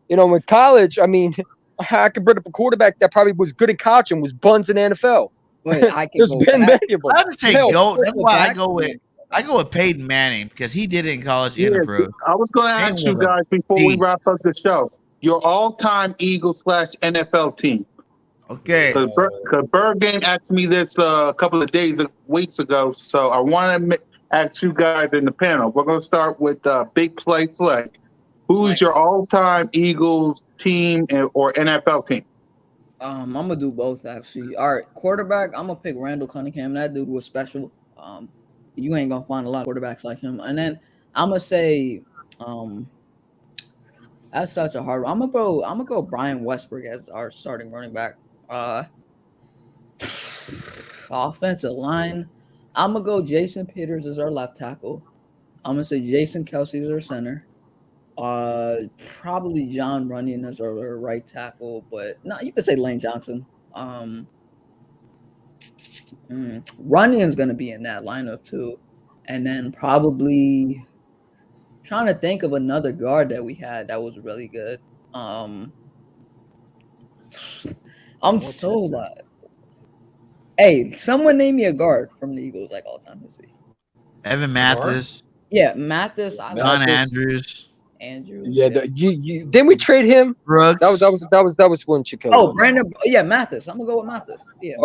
In college, I mean, I could bring up a quarterback that probably was good in college and was buns in the NFL. wait, I can There's go been back. many of them. I would say Hell, goat. That's why back. I go with Peyton Manning because he did it in college and the pros. I was going to ask you guys before we wrap up the show, your all-time Eagles/NFL team. Okay. Because BIRDGANG asked me this a couple of weeks ago, so I want to ask you guys in the panel. We're going to start with Big Play Select. Who's your all-time Eagles team or NFL team? I'm gonna do both actually. All right, quarterback. I'm gonna pick Randall Cunningham. That dude was special. You ain't gonna find a lot of quarterbacks like him. And then I'm gonna say, that's such a hard one. I'm gonna go Brian Westbrook as our starting running back. Offensive line. I'm gonna go Jason Peters as our left tackle. I'm gonna say Jason Kelsey as our center. Probably John Runyon as our right tackle, but no, you could say Lane Johnson. Runyon's gonna be in that lineup too, and then probably trying to think of another guard that we had that was really good. Hey, someone name me a guard from the Eagles like all time history. Evan Mathis. Yeah, Mathis. John Andrews. Yeah, didn't we trade him? Brooks. That was when Chicago. Oh, Brandon. Yeah, Mathis. I'm gonna go with Mathis. Yeah.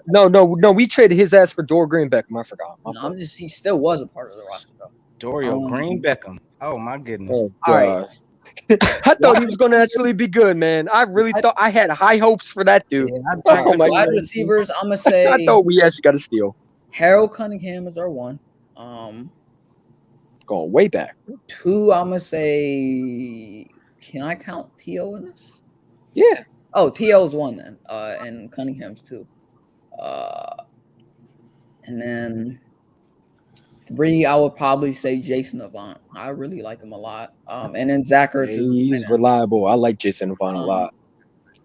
No. We traded his ass for Dor Green Beckham. I forgot. No, he still was a part of the roster though. Dorial Green Beckham. Oh my goodness. Oh, all right. I thought he was going to actually be good, man. I really thought I had high hopes for that dude. Yeah, wide receivers, I'm gonna say. I thought we actually got a steal. Harold Cunningham is our one. Going way back. 2, I'm gonna say. Can I count T.O. in this? Yeah. Oh, T.O.'s 1 then, and Cunningham's 2. And then 3, I would probably say Jason Avant. I really like him a lot. And then Zach Ertz. He's reliable. I like Jason Avant a lot.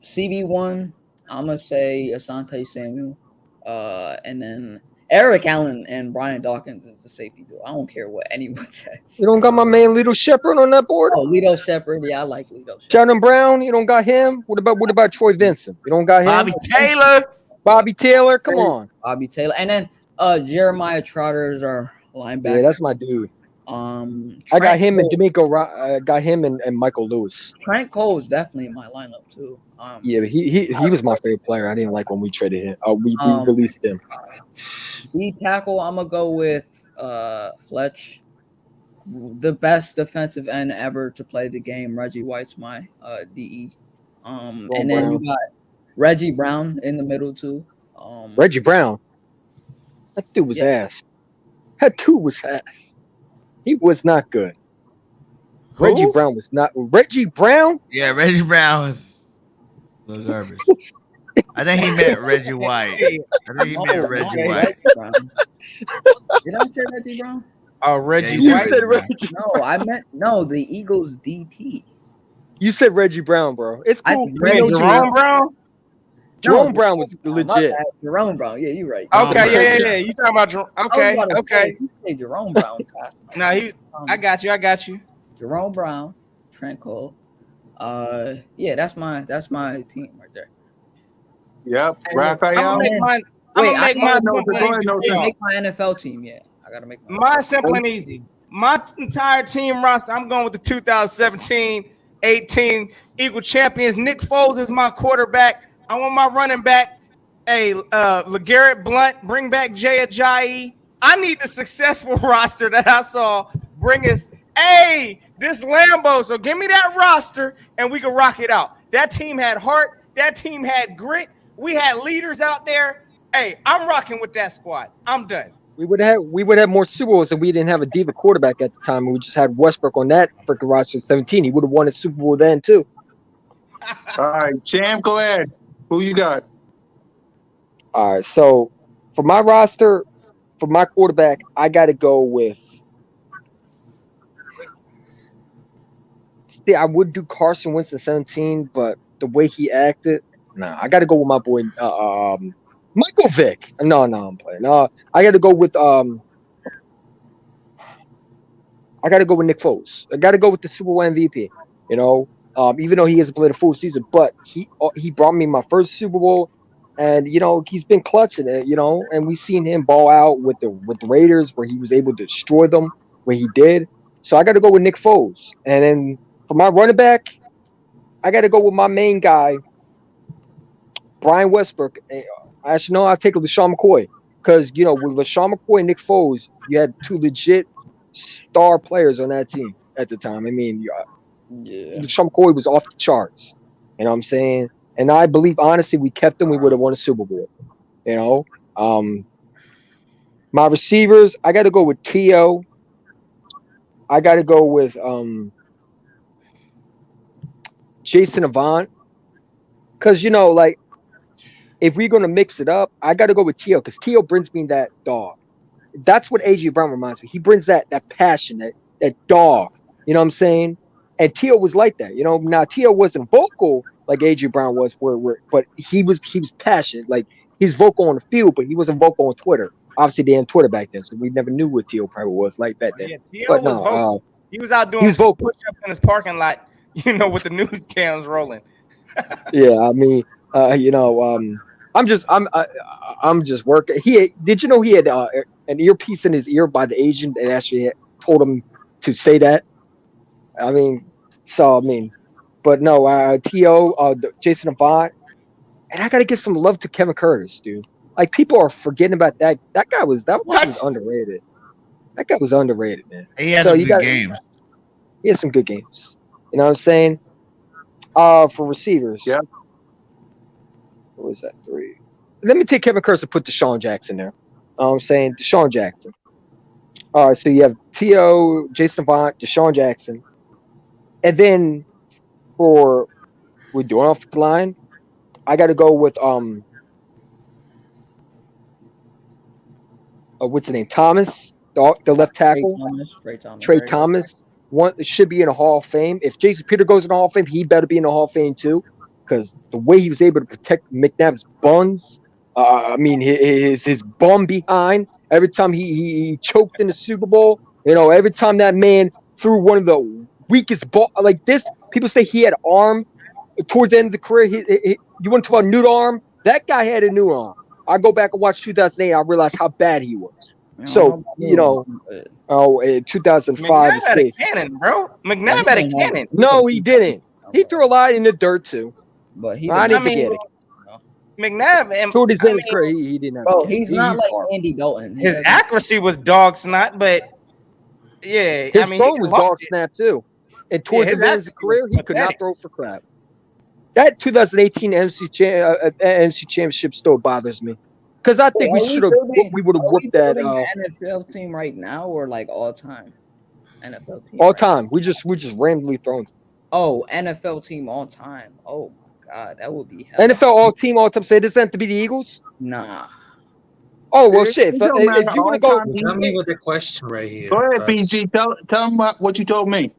CB1, I'm gonna say Asante Samuel. And then Eric Allen and Brian Dawkins is the safety duo. I don't care what anyone says. You don't got my man Lito Shepherd on that board? Oh, Lito Shepherd. Yeah, I like Lito Shepherd. Shannon Brown, you don't got him? What about Troy Vincent? You don't got him? Bobby Taylor, come on. Bobby Taylor. And then Jeremiah Trotter is our linebacker. Yeah, that's my dude. I got him and D'Amico. I got him and Michael Lewis. Trent Cole is definitely in my lineup too. Yeah, but he was my favorite player. I didn't like when we traded him. We released him. D tackle, I'm gonna go with Fletch, the best defensive end ever to play the game. Reggie White's my DE. And then you got Reggie Brown in the middle too. Reggie Brown, that dude was ass. That dude was ass. He was not good. Who? Reggie Brown was not. Reggie Brown? Yeah, Reggie Brown was a little garbage. I think he meant Reggie White. I think he meant Oh, Reggie not White. Reggie Brown. Did I say Reggie Brown? Oh, Reggie you White. said Reggie. No, I meant the Eagles DT. You said Reggie Brown, bro. It's I cool. said We know Jerome Brown. Jerome Brown was My legit. bad. Jerome Brown. Yeah, you're right. Jerome Okay, Brown. yeah. You talking about Jerome? I was Okay, about to okay. say, you say Jerome Brown. No, he's. I got you. Jerome Brown, Trent Cole. Yeah, that's my team right there. Yep. I'm Raphael. gonna make mine. Wait, I'm gonna make mine no, simple go and ahead, easy no, for I y'all. make my NFL team. Yeah, I gotta make Mine simple and easy. My entire team roster, I'm going with the 2017-18 Eagle champions. Nick Foles is my quarterback. I want my running back. Hey, LeGarrette Blount, bring back Jay Ajayi. I need the successful roster that I saw bring us, this Lambo. So give me that roster and we can rock it out. That team had heart. That team had grit. We had leaders out there. Hey, I'm rocking with that squad. I'm done. We would have more Super Bowls if we didn't have a diva quarterback at the time, and we just had Westbrook on that freaking roster at 17. He would have won a Super Bowl then too. All right, Champ, go ahead. Who you got? All right, so for my roster, for my quarterback, I got to go with. See, I would do Carson Wentz at 17, but the way he acted, I got to go with my boy Michael Vick. No, I'm playing. I got to go with Nick Foles. I got to go with the Super Bowl MVP. You know, even though he hasn't played a full season, but he brought me my first Super Bowl, and he's been clutching it. And we've seen him ball out with the Raiders where he was able to destroy them when he did. So I got to go with Nick Foles, and then for my running back, I got to go with my main guy, Brian Westbrook. Actually, no, I'll take LaShawn McCoy because with LaShawn McCoy and Nick Foles, you had two legit star players on that team at the time. I mean, LaShawn McCoy was off the charts. You know what I'm saying? And I believe, honestly, we kept him, we would have won a Super Bowl. My receivers, I got to go with T.O. I got to go with Jason Avant. Because, if we're going to mix it up, I got to go with T.O. because T.O. brings me that dog. That's what A.J. Brown reminds me. He brings that passion, that dog. You know what I'm saying? And T.O. was like that. Now T.O. wasn't vocal like A.J. Brown was, but he was passionate. Like, he was vocal on the field, but he wasn't vocal on Twitter. Obviously, they had Twitter back then, so we never knew what T.O. probably was like back then. Yeah, T.O. was vocal. He was out doing push-ups in his parking lot, with the news cams rolling. Yeah, I mean, I'm just working. Did you know he had an earpiece in his ear by the agent that actually told him to say that? But no, T.O., Jason Avant, and I got to give some love to Kevin Curtis, dude. Like, people are forgetting about that. That guy was underrated. That guy was underrated, man. He had some good games. He had some good games. You know what I'm saying? For receivers. Yeah. What was that? 3. Let me take Kevin Curtis and put Deshaun Jackson there. I'm saying Deshaun Jackson. All right, so you have T.O., Jason Avant, Deshaun Jackson. And then we're doing off the line, I got to go with what's his name? Thomas, the left tackle. Trey Thomas. One should be in a Hall of Fame. If Jason Peter goes in the Hall of Fame, he better be in the Hall of Fame too, because the way he was able to protect McNabb's buns. His bum behind every time he choked in the Super Bowl. Every time that man threw one of the weakest ball like this. People say he had an arm towards the end of the career. You want to talk about new arm? That guy had a new arm. I go back and watch 2008. I realized how bad he was. So in 2005, McNabb had a cannon, bro. McNabb had a cannon. No, he didn't. He threw a lot in the dirt too. But I didn't get it. McNabb and he didn't. Bro, he's not like Andy Dalton. His accuracy was dog snot, but yeah, his throw was dog snap too. And towards the end of his career, he could not throw for crap. That 2018 NFC Championship still bothers me because I think we would have whooped that NFL team right now or like all time. NFL team all time. We just randomly thrown. Oh, NFL team all time. Oh my God, that would be hell. NFL all team all time. So it doesn't have to be the Eagles. Nah. Oh well, It shit. don't matter. If you want to All go, time You got me with the question right here. Go ahead, but BG. Tell them what you told me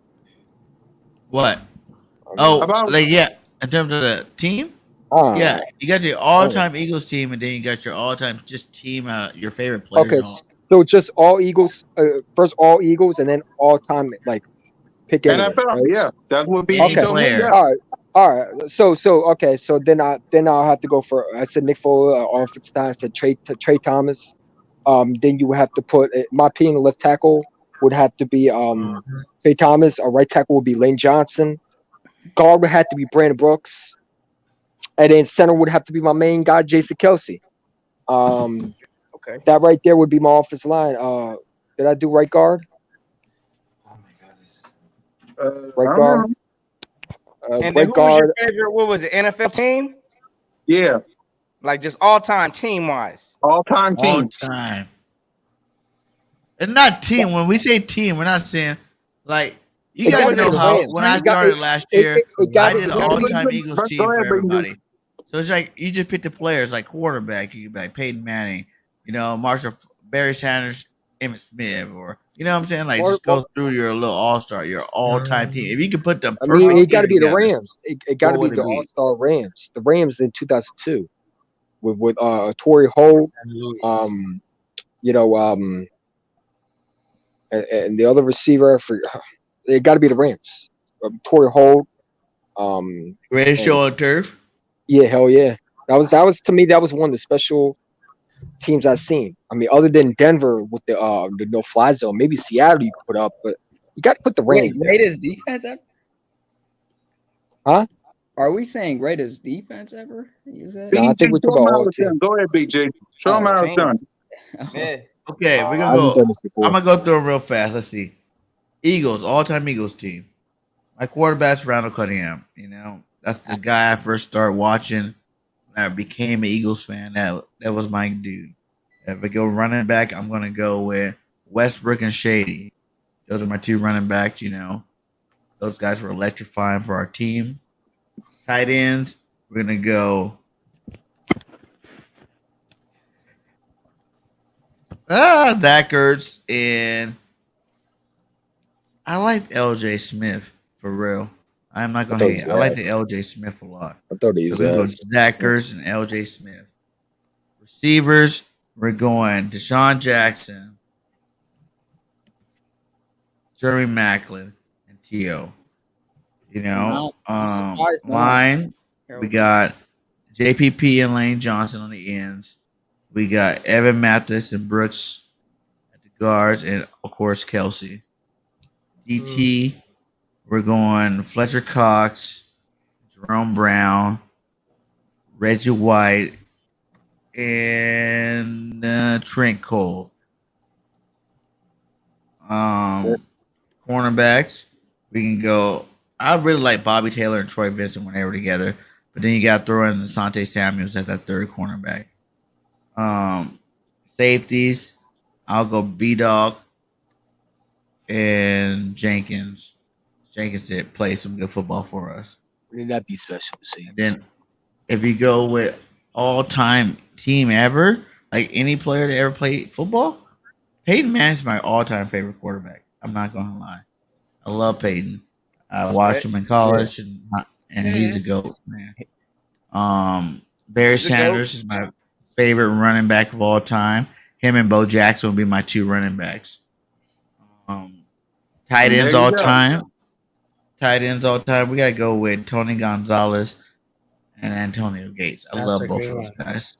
What? I mean, Oh, about. like yeah, in terms of the team, yeah, you got your all-time Eagles team, and then you got your all-time just team, your favorite players. okay, And all. so just all Eagles. First all Eagles, and then all time like pick anyone, NFL, right? yeah, that would be. Any Okay. told me, player. yeah. All right. So okay. So then I'll have to go for. I said Nick Foles, offensive line. I said Trey Thomas. Then you would have to put, in my opinion, left tackle would have to be Trey Thomas. A right tackle would be Lane Johnson. Guard would have to be Brandon Brooks, and then center would have to be my main guy, Jason Kelsey. Okay. That right there would be my offensive line. Did I do right guard? oh my god, this. Right I don't guard. know. And then Right who was your guard. favorite? What was it? NFL team? Yeah, Like just all time team wise. all time All team. time. And not team. When we say team, we're not saying like you It guys gotta know be the how Rams. when I It got- started last it- year, it got- I did it an gotta be- all-time Eagles Go team ahead, for Brandon. everybody. So it's like you just pick the players like quarterback, you could be like Peyton Manning, Marshall, Barry Sanders, Emmitt Smith, or you know what I'm saying? Like just go through your little all-star, your all-time team. If you could put the I perfect mean, it got to team be the together, Rams. It got to what be would the it be? All-Star Rams. The Rams in 2002 with Torrey Holt, And Luis. you know, and the other receiver for it got to be the Rams. Torrey Holt, Greatest and show on turf. yeah, hell yeah. That was to me that was one of the special teams I've seen. I mean, other than Denver with the no-fly zone, maybe Seattle you could put up, but you got to put the Wait, Rams there. greatest defense ever? Huh? Are we saying greatest defense ever? You said? No, I think we're BG, show talking them about how all it's done. team. Go ahead, BG. Show them Oh, how it's team. done. Yeah. Okay, we're I gonna haven't go. done this before. I'm gonna go through them real fast. Let's see. Eagles, all-time Eagles team. My quarterback's Randall Cunningham. That's the guy I first started watching when I became an Eagles fan. That was my dude. If I go running back, I'm gonna go with Westbrook and Shady. Those are my two running backs. Those guys were electrifying for our team. Tight ends, we're gonna go. Zach Ertz, and I liked LJ Smith for real. I'm not gonna hate. I like the LJ Smith a lot. I thought he So was we go Zach Ertz and LJ Smith. Receivers, we're going Deshaun Jackson, Jeremy Maclin, and T.O. Line, we got JPP and Lane Johnson on the ends. We got Evan Mathis and Brooks at the guards, and of course Kelsey. DT, we're going Fletcher Cox, Jerome Brown, Reggie White, and Trent Cole. Cornerbacks, we can go. I really like Bobby Taylor and Troy Vincent when they were together, but then you got to throw in Asante Samuels at that third cornerback. Safeties, I'll go B.O.B.S and Jenkins. Jenkins did play some good football for us. Wouldn't that be special to see? And then if you go with all-time team ever, like any player that ever played football, Peyton Manning's my all-time favorite quarterback. I'm not going to lie. I love Peyton. I watched him in college, and he's a GOAT, man. Barry Sanders is my favorite running back of all time. Him and Bo Jackson will be my two running backs. Tight ends all time. Tight ends all time. We gotta go with Tony Gonzalez and Antonio Gates. I love both of those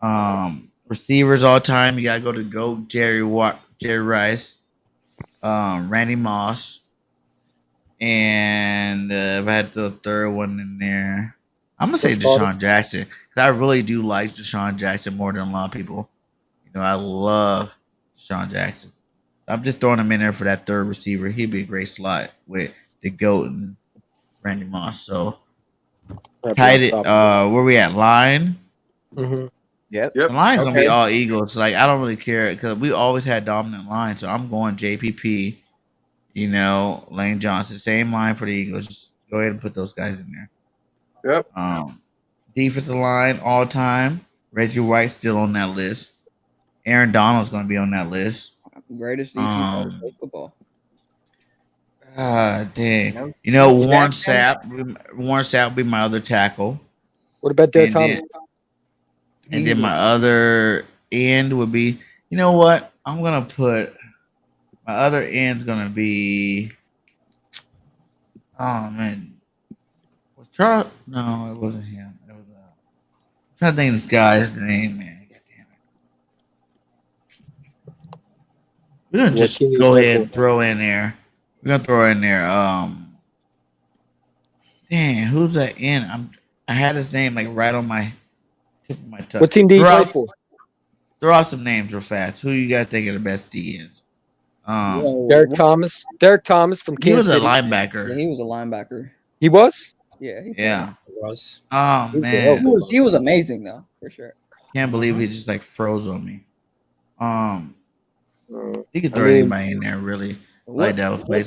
guys. Receivers all time. You gotta go to GOAT Jerry Rice, Randy Moss, and if I had the third one in there, I'm gonna say Deshaun Jackson because I really do like Deshaun Jackson more than a lot of people. I love Deshaun Jackson. I'm just throwing him in there for that third receiver. He'd be a great slot with the GOAT and Randy Moss. So tight it. Where we at? Line. Mm-hmm. Yep. The line's gonna be all Eagles. Like I don't really care because we always had dominant line. So I'm going JPP. Lane Johnson, same line for the Eagles. Just go ahead and put those guys in there. Yep. Defensive line all time. Reggie White still on that list. Aaron Donald's going to be on that list. Greatest DT player to play football. Dang. You know, Warren Sapp will be my other tackle. What about Derek Thomas? And then my other end would be, you know what? I'm going to put, my other end's going to be, oh, man. Was Charles? No, it wasn't him. It was, I'm trying to think of this guy's name, man. God damn it. We're going to just go ahead and throw in there. We're going to throw in there, dang, who's that end? I had his name like right on my tip of my tongue. What team do you play for? Throw out some names real fast. Who you guys think are the best DNs? Derek Thomas. Derek Thomas from Kansas He was City. a linebacker. Yeah, he was a linebacker. He was? Yeah. Yeah. He was. Oh, man. He was amazing, though, for sure. Can't believe he just like froze on me. You could throw anybody in there, really. What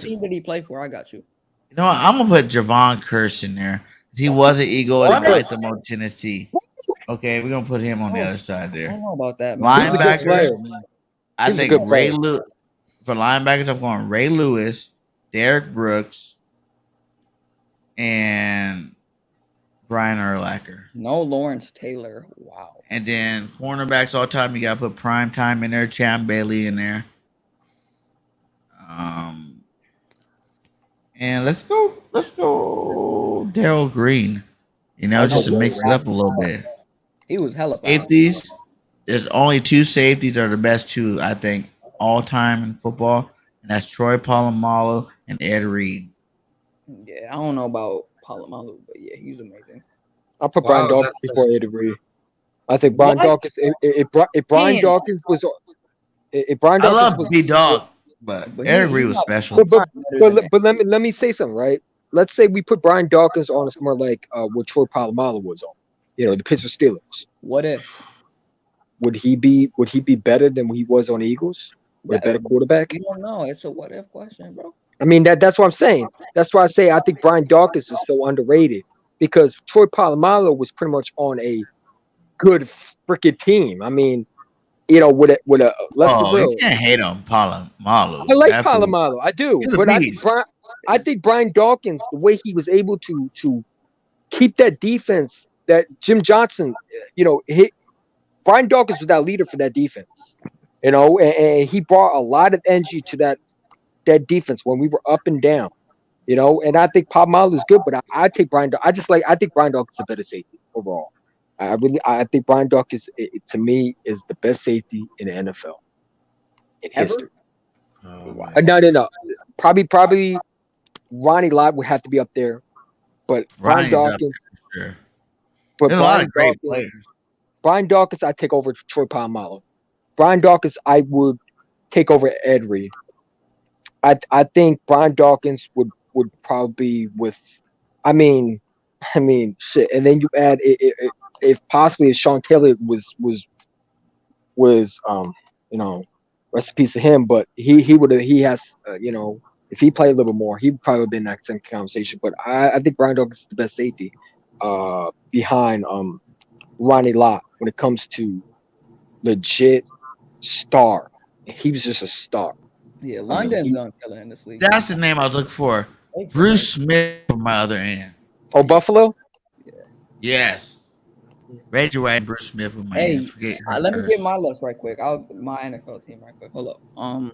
team did he play for? I got you. You know what? I'm going to put Javon Curse in there. He was an Eagle and he played them on Tennessee. Okay, we're going to put him on the other side there. I don't know about that, man. Linebackers, I think Ray Lewis. For linebackers, I'm going Ray Lewis, Derek Brooks, and Brian Urlacher. No Lawrence Taylor. Wow. And then cornerbacks all time, you got to put Prime Time in there, Champ Bailey in there. And let's go Darryl Green. You know, just to mix it up a little bit. He was hella fast. Safeties. There's only two safeties that are the best two, I think, all time in football, and that's Troy Polamalu and Ed Reed. Yeah, I don't know about Polamalu, but yeah, he's amazing. I'll put Brian Dawkins before Ed Reed. I think Brian Dawkins. If Brian Dawkins was, I love B.O.B.S, but Ed Reed was special. But let me say something, right? Let's say we put Brian Dawkins on somewhere like what Troy Polamalu was on. You know, the Pittsburgh Steelers. What if? Would he be better than he was on the Eagles? With a better quarterback? You don't know. It's a what if question, bro. I mean that's what I'm saying. That's why I say I think Brian Dawkins is so underrated because Troy Polamalu was pretty much on a good freaking team. I mean, you know, with a let's be real. You can't hate on Polamalu. I like Polamalu. I do, but I think Brian Dawkins, the way he was able to keep that defense, that Jim Johnson, you know, Brian Dawkins was that leader for that defense, you know, and he brought a lot of energy to that defense when we were up and down, you know. And I think Polamalu is good, but I take Brian. I think Brian Dawkins is a better safety overall. I think Brian Dawkins, to me, is the best safety in the NFL in history. No. Probably Ronnie Lott would have to be up there, but Brian Dawkins. Sure. But there's a lot of great players. Brian Dawkins, I take over Troy Polamalu. Brian Dawkins, I would take over Ed Reed. I think Brian Dawkins would probably be with. I mean, shit. And then you add if possibly if Sean Taylor was you know, rest in peace to him, but he has you know, if he played a little more, he would probably been in that same conversation. But I think Brian Dawkins is the best safety behind Ronnie Lott when it comes to legit star. He was just a star. Yeah, London's on killer in this league. That's the name I was looking for. Bruce Smith from my other end. Oh, Buffalo? Yeah. Yes. Reggie White and Bruce Smith from my end. Let me get my list right quick. My NFL team right quick. Hold up.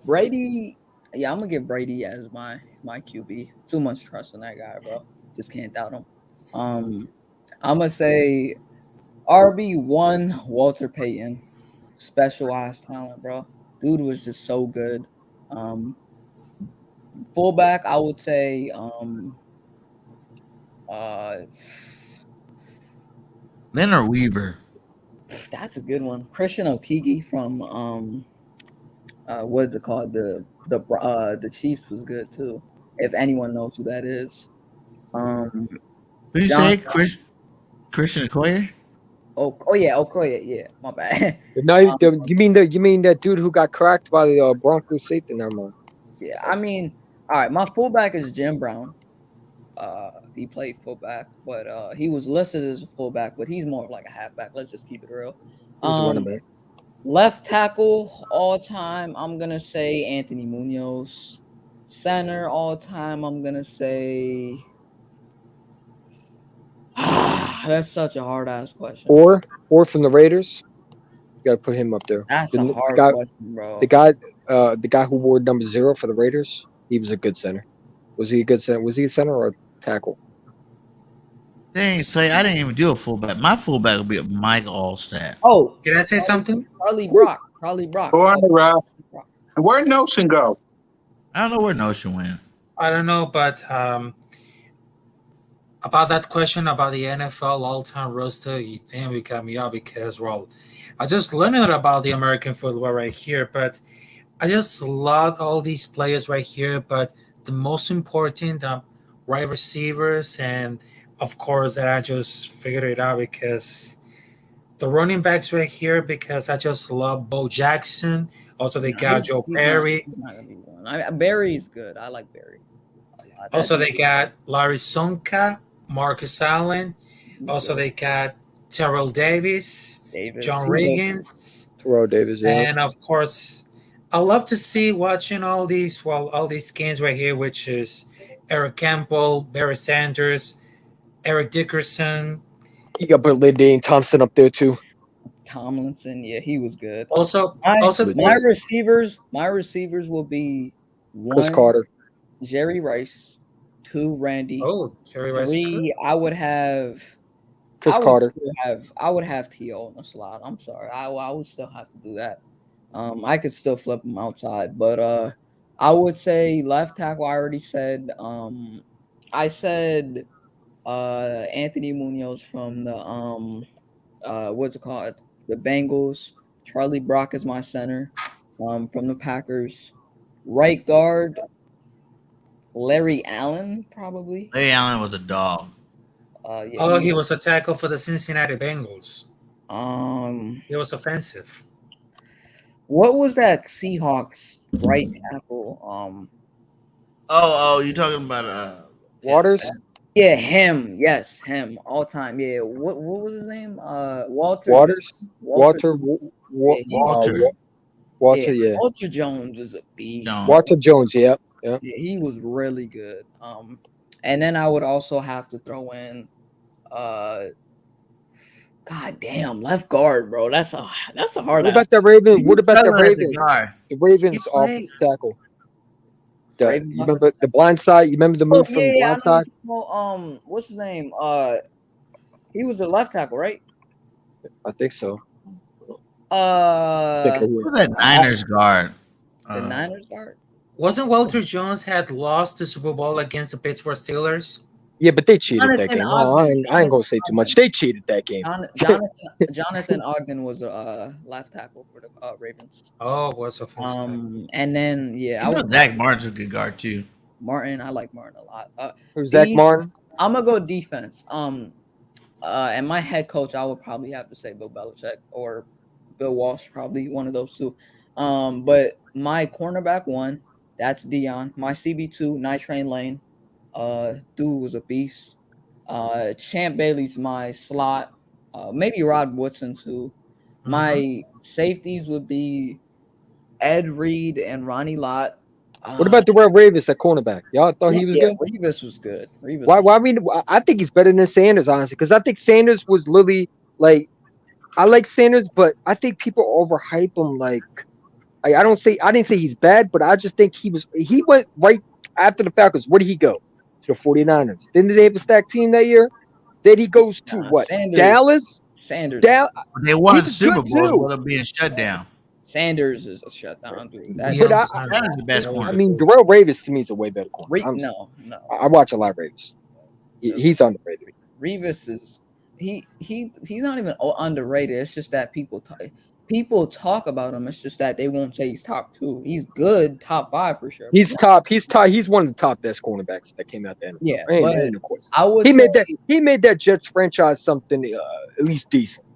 Brady. Yeah, I'm gonna give Brady as my QB. Too much trust in that guy, bro. Just can't doubt him. I'm gonna say RB1 Walter Payton. Specialized talent, bro. Dude was just so good. Fullback, I would say Leonard Weaver. That's a good one. Christian Okeke from what's it called? The Chiefs was good too. If anyone knows who that is. What did you say? Christian Okoye? Oh yeah, Okoye, yeah. My bad. No, you mean that dude who got cracked by the Broncos safety? Never mind. Yeah, I mean, all right. My fullback is Jim Brown. He played fullback, but he was listed as a fullback, but he's more of like a halfback. Let's just keep it real. Who's the running back? Left tackle all time, I'm gonna say Anthony Munoz. Center all time, I'm gonna say. That's such a hard ass question. Or from the Raiders. You got to put him up there. That's a The hard guy, question, bro. the guy who wore number 0 for the Raiders. He was a good center. Was he a good center? Was he a center or a tackle? Dang, say I didn't even do a fullback. My fullback would be a Mike Allstat. Oh, Can I say something? Charlie Brock. Charlie Brock. Go on, Ralph. Brock. And where'd Notion go? I don't know where Notion went. I don't know, but about that question about the NFL all-time roster, you think we got me up because, well, I just learned about the American football right here, but I just love all these players right here. But the most important, wide receivers, and of course that I just figured it out because the running backs right here, because I just love Bo Jackson. Also, they got Joe Perry. He's not gonna be one. Barry's good. I like Barry. Also, they got Larry Sonka, Marcus Allen. Also, they got Terrell Davis, John Riggins, Terrell Davis, yeah. And of course, I love to see watching all these games right here, which is Eric Campbell, Barry Sanders, Eric Dickerson. You got Ladaine Thompson up there too. Tomlinson, yeah, he was good. Also, my receivers will be one, Chris Carter, Jerry Rice, 2, Randy. Oh, Jerry Rice. 3, I would have Chris Carter. I would have T.O. in the slot. I'm sorry. I would still have to do that. I could still flip him outside, but I would say left tackle. I already said. I said Anthony Munoz from the what's it called? The Bengals. Charlie Brock is my center. From the Packers. Right guard. Larry Allen, probably. Larry Allen was a dog. Yeah, he was a tackle for the Cincinnati Bengals. He was offensive. What was that Seahawks right tackle? You talking about Waters? Yeah, him. Yes, him. All time. Yeah. What was his name? Walter. Waters. Walter. Yeah. Walter Jones is a beast. No. Walter Jones. Yep. Yeah, he was really good. And then I would also have to throw in, God damn, left guard, bro. That's a hard. What about the Ravens? What about the Ravens? The Ravens offensive tackle. You remember the blind side? You remember the move from the blind side? Well, what's his name? He was a left tackle, right? I think so. Who's that Niners guard? The Niners guard. Wasn't Walter Jones had lost the Super Bowl against the Pittsburgh Steelers? Yeah, but they cheated that game. I ain't gonna say too much. They cheated that game. Jonathan Ogden was a left tackle for the Ravens. Oh, was offensive. And then Zach Martin's a good guard too. Martin, I like Martin a lot. Who's Zach Martin? I'm gonna go defense. And my head coach, I would probably have to say Bill Belichick or Bill Walsh, probably one of those two. But my cornerback 1, that's Dion. My CB2, Night Train Lane. Dude was a beast. Champ Bailey's my slot. Maybe Rod Woodson too. My safeties would be Ed Reed and Ronnie Lott. What about the Red Ravens at cornerback? Y'all thought he was good? Revis was good. Why? I mean, I think he's better than Sanders, honestly, because I think Sanders was literally like, I like Sanders, but I think people overhype him. Like, I didn't say he's bad, but I just think he went right after the Falcons. Where did he go? To the 49ers. Didn't they have a stacked team that year? Then he goes to what? Sanders. Dallas? Sanders. They won Super Bowls without being shut down. Sanders is a shutdown, dude. That is the best corner. I mean, Darrell Ravens to me is a way better corner. No. I watch a lot of Ravens. He's underrated. Revis is he's not even underrated. It's just that people talk about him. It's just that they won't say he's top 2. He's good, top 5 for sure. He's top. He's one of the top best cornerbacks that came out there. Yeah, and of course, he made that Jets franchise something at least decent.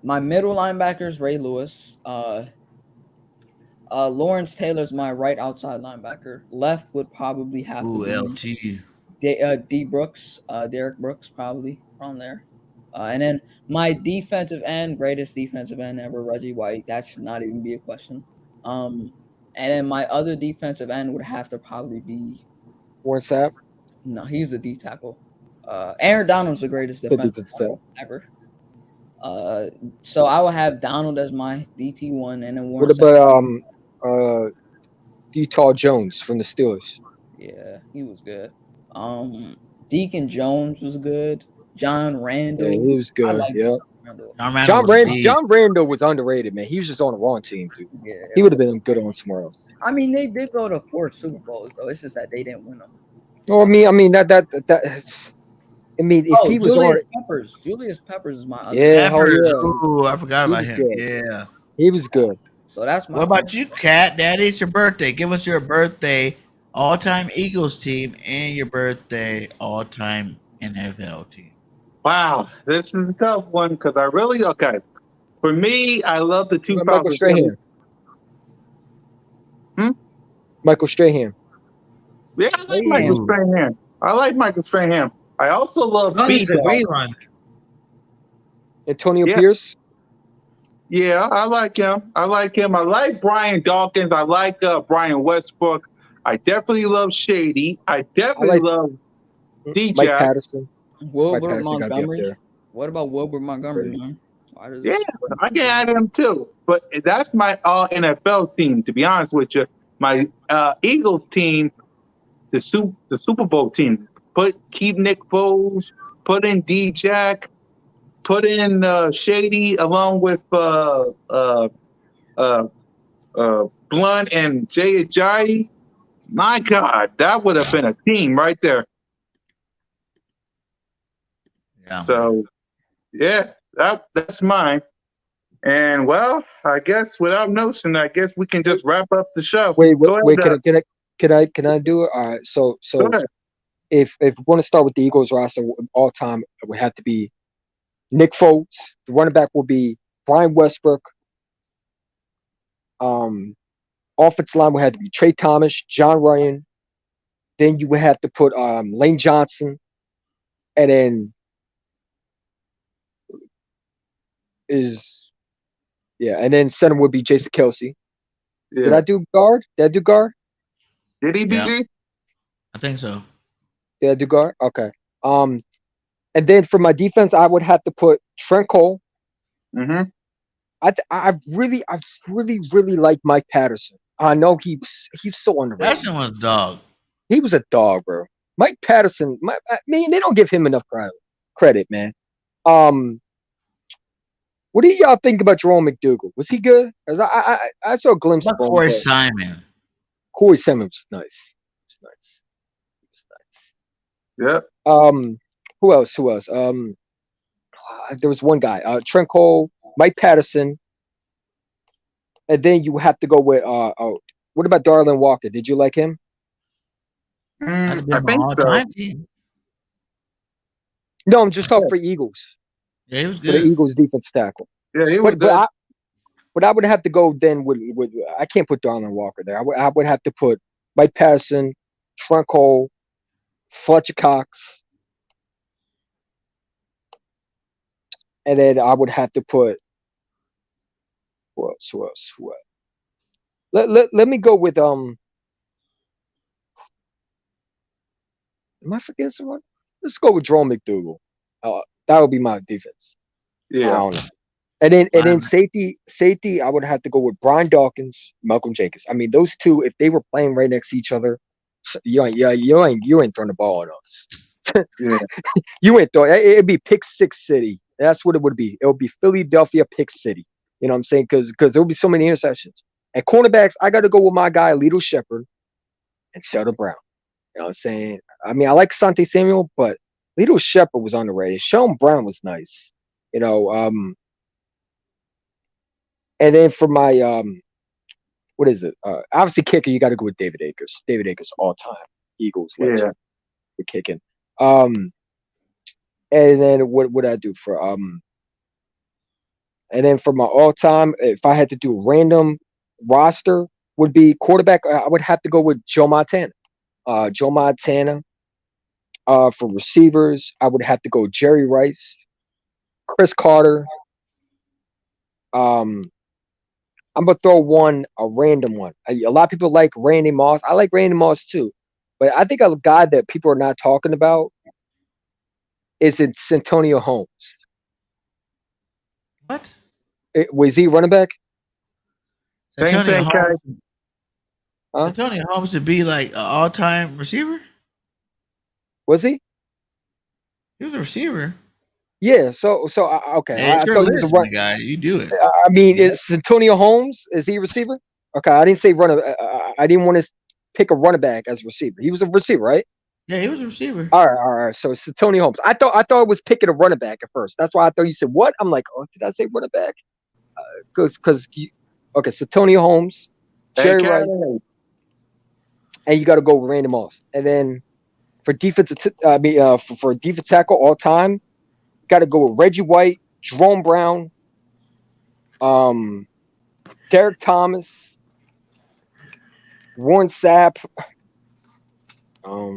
My middle linebackers, Ray Lewis. Lawrence Taylor's my right outside linebacker. Left would probably have to be LT. D Brooks, Derek Brooks, probably from there. And then my defensive end, greatest defensive end ever, Reggie White. That should not even be a question. And then my other defensive end would have to probably be Warren Sapp, no, he's a D tackle. Aaron Donald's the greatest the defensive defensive tackle ever. So I will have Donald as my DT1, and then Warren What Sapp. about Utah Jones from the Steelers? Yeah, he was good. Deacon Jones was good. John Randall. Yeah, he was I good. like Yeah. Randall. John Randall was underrated, man. He was just on the wrong team, dude. Yeah. He would have been good on somewhere else. I mean, they did go to 4 Super Bowls though. It's just that they didn't win them. No, I mean that. I mean, if he was Julius on, Peppers. Julius Peppers is my other. yeah, hell Peppers. yeah, Ooh, I forgot he about was him. good. Yeah. He was good. So that's my. What about you, Kat? Daddy, it's your birthday. Give us your birthday all-time Eagles team and your birthday all-time NFL team. Wow, this is a tough one because I really For me, I love the Michael 2007. Strahan. Michael Strahan. Yeah, I like Michael Strahan. I also love No, it's a B.O.B.S. great one. Antonio Yeah. Pierce. Yeah, I like him. I like Brian Dawkins. I like Brian Westbrook. I definitely love Shady. I definitely love DJ. Mike Patterson. Wilbur Patterson gotta be up Montgomery. there. What about Wilbur Montgomery, man? Yeah, I can add him too. But that's my all NFL team. To be honest with you, my Eagles team, the Super Bowl team. Keep Nick Foles. Put in D-Jack. Put in Shady along with Blunt and Jay Ajayi. My God, that would have been a team right there. Yeah. So, yeah, that's mine. And well, I guess without notion, I guess we can just wrap up the show. Wait, Go ahead, can I do it? All right. So go ahead. if we want to start with the Eagles roster all time, it would have to be Nick Foles. The running back will be Brian Westbrook. Offensive line would have to be Trey Thomas, John Ryan. Then you would have to put Lane Johnson, and then and then center would be Jason Kelsey. Yeah. Did I do guard? Did he, Yeah. BG? I think so. Did I do guard? Okay. And then for my defense, I would have to put Trent Cole. Mm-hmm. I really like Mike Patterson. I know he's so underrated. Patterson was dog. He was a dog, bro. Mike Patterson. I mean, they don't give him enough credit, man. What do y'all think about Jerome McDougal? Was he good? 'Cause I saw a glimpse of him. Corey Simon. Corey Simon was nice. Yep. Who else? There was one guy. Trent Cole, Mike Patterson, and then you have to go with what about Darlin Walker? Did you like him? I think so. Team. No, I'm just talking for Eagles. Yeah, he was For the good. Eagles defensive tackle. Yeah, he was good. But I would have to go then with I can't put Darlin Walker there. I would have to put Mike Patterson, Trent Cole, Fletcher Cox, and then I would have to put who else? Let me go with Am I forgetting someone? Let's go with Jerome McDougal. That would be my defense. I Yeah. don't know. And then safety, I would have to go with Brian Dawkins, Malcolm Jenkins. I mean, those two, if they were playing right next to each other, you ain't throwing the ball at us. Yeah. You ain't throwing. It'd be Pick Six City. That's what it would be. It would be Philadelphia Pick City. You know what I'm saying? Because there would be so many interceptions. And cornerbacks, I got to go with my guy, Lito Shepherd and Sheldon Brown. You know what I'm saying? I mean, I like Sante Samuel, but Lito Shepherd was underrated. Sheldon Brown was nice. You know, and then for my what is it? Obviously kicker, you got to go with David Akers. David Akers, all time Eagles legend for kicking. And then what would I do for and then for my all time, if I had to do a random roster, would be quarterback. I would have to go with Joe Montana. For receivers, I would have to go Jerry Rice, Chris Carter. Um, I'm gonna throw a random one. A lot of people like Randy Moss. I like Randy Moss too, but I think a guy that people are not talking about is it's Antonio Holmes. What? Was he running back? Same Antonio thing, Kai. Holmes. Huh? Antonio Holmes to be like an all-time receiver. Was he? He was a receiver. Yeah. Okay. Hey, it's I your thought he was a list, run. my guy. You do it. I mean, is Antonio Holmes? Is he a receiver? Okay, I didn't say runner. I didn't want to pick a running back as a receiver. He was a receiver, right? Yeah, he was a receiver. All right. So it's Antonio Holmes. I thought it was picking a running back at first. That's why I thought you said what? I'm like, oh, did I say running back? Because okay, so Antonio Holmes, Hey, Jerry Kai. Rice, and you got to go with Randy Moss. And then for defensive, for defensive tackle all time, got to go with Reggie White, Jerome Brown, Derek Thomas, Warren Sapp. I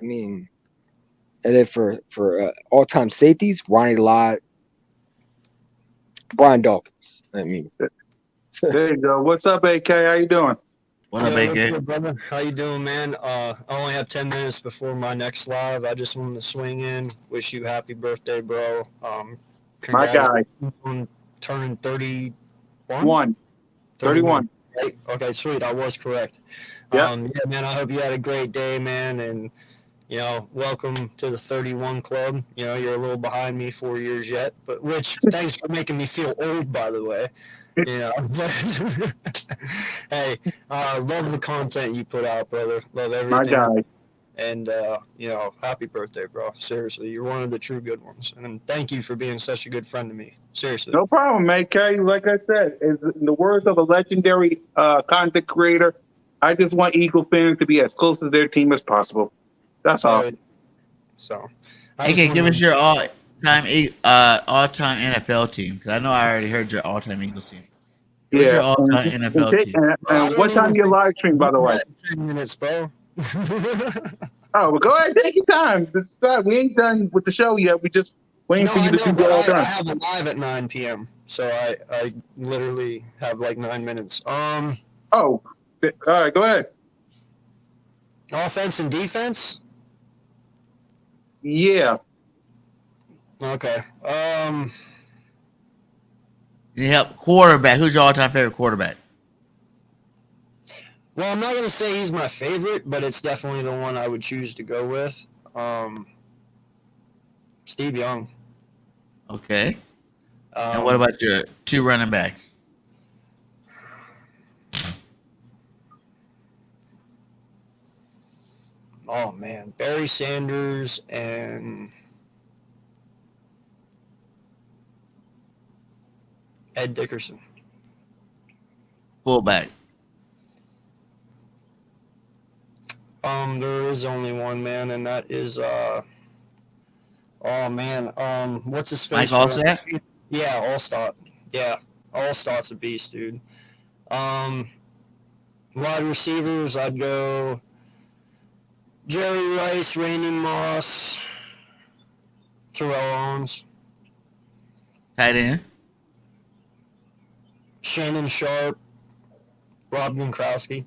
mean, and then for all time safeties, Ronnie Lott, Brian Dawkins. I mean, There you go. What's up, AK? How you doing? What up, What's AK? good, brother? How you doing, man? I only have 10 minutes before my next live. I just wanted to swing in, wish you happy birthday, bro. My guy. On turning 31? 31. Right? Okay, sweet. I was correct. Yeah. Yeah, man, I hope you had a great day, man, and welcome to the 31 club. You're a little behind me 4 years yet, but thanks for making me feel old, by the way. But hey, love the content you put out, brother. Love everything. My guy. And happy birthday, bro. Seriously, you're one of the true good ones. And thank you for being such a good friend to me. Seriously. No problem, AK. Like I said, in the words of a legendary content creator, I just want Eagle fans to be as close to their team as possible. That's all. So, AK, give us your all-time NFL team, because I know I already heard your all-time Eagles team. What's your all-time NFL team? And what time your live stream, by the way? 10 minutes, bro. Oh, well, go ahead, take your time. We ain't done with the show yet. We just waiting for you to do all I done. have a live at 9 p.m. So I literally have like 9 minutes. Oh, all right, go ahead. Offense and defense? Yeah. Okay. Yeah, quarterback. Who's your all-time favorite quarterback? Well, I'm not going to say he's my favorite, but it's definitely the one I would choose to go with. Steve Young. Okay. And what about your two running backs? Oh, man. Barry Sanders and Ed Dickerson. Fullback. There is only one, man, and that is what's his face? Mike Allstott? Yeah, Allstott. Yeah, Allstott's a beast, dude. Wide receivers, I'd go Jerry Rice, Randy Moss, Terrell Owens. Tight end. Shannon Sharp, Rob Gronkowski.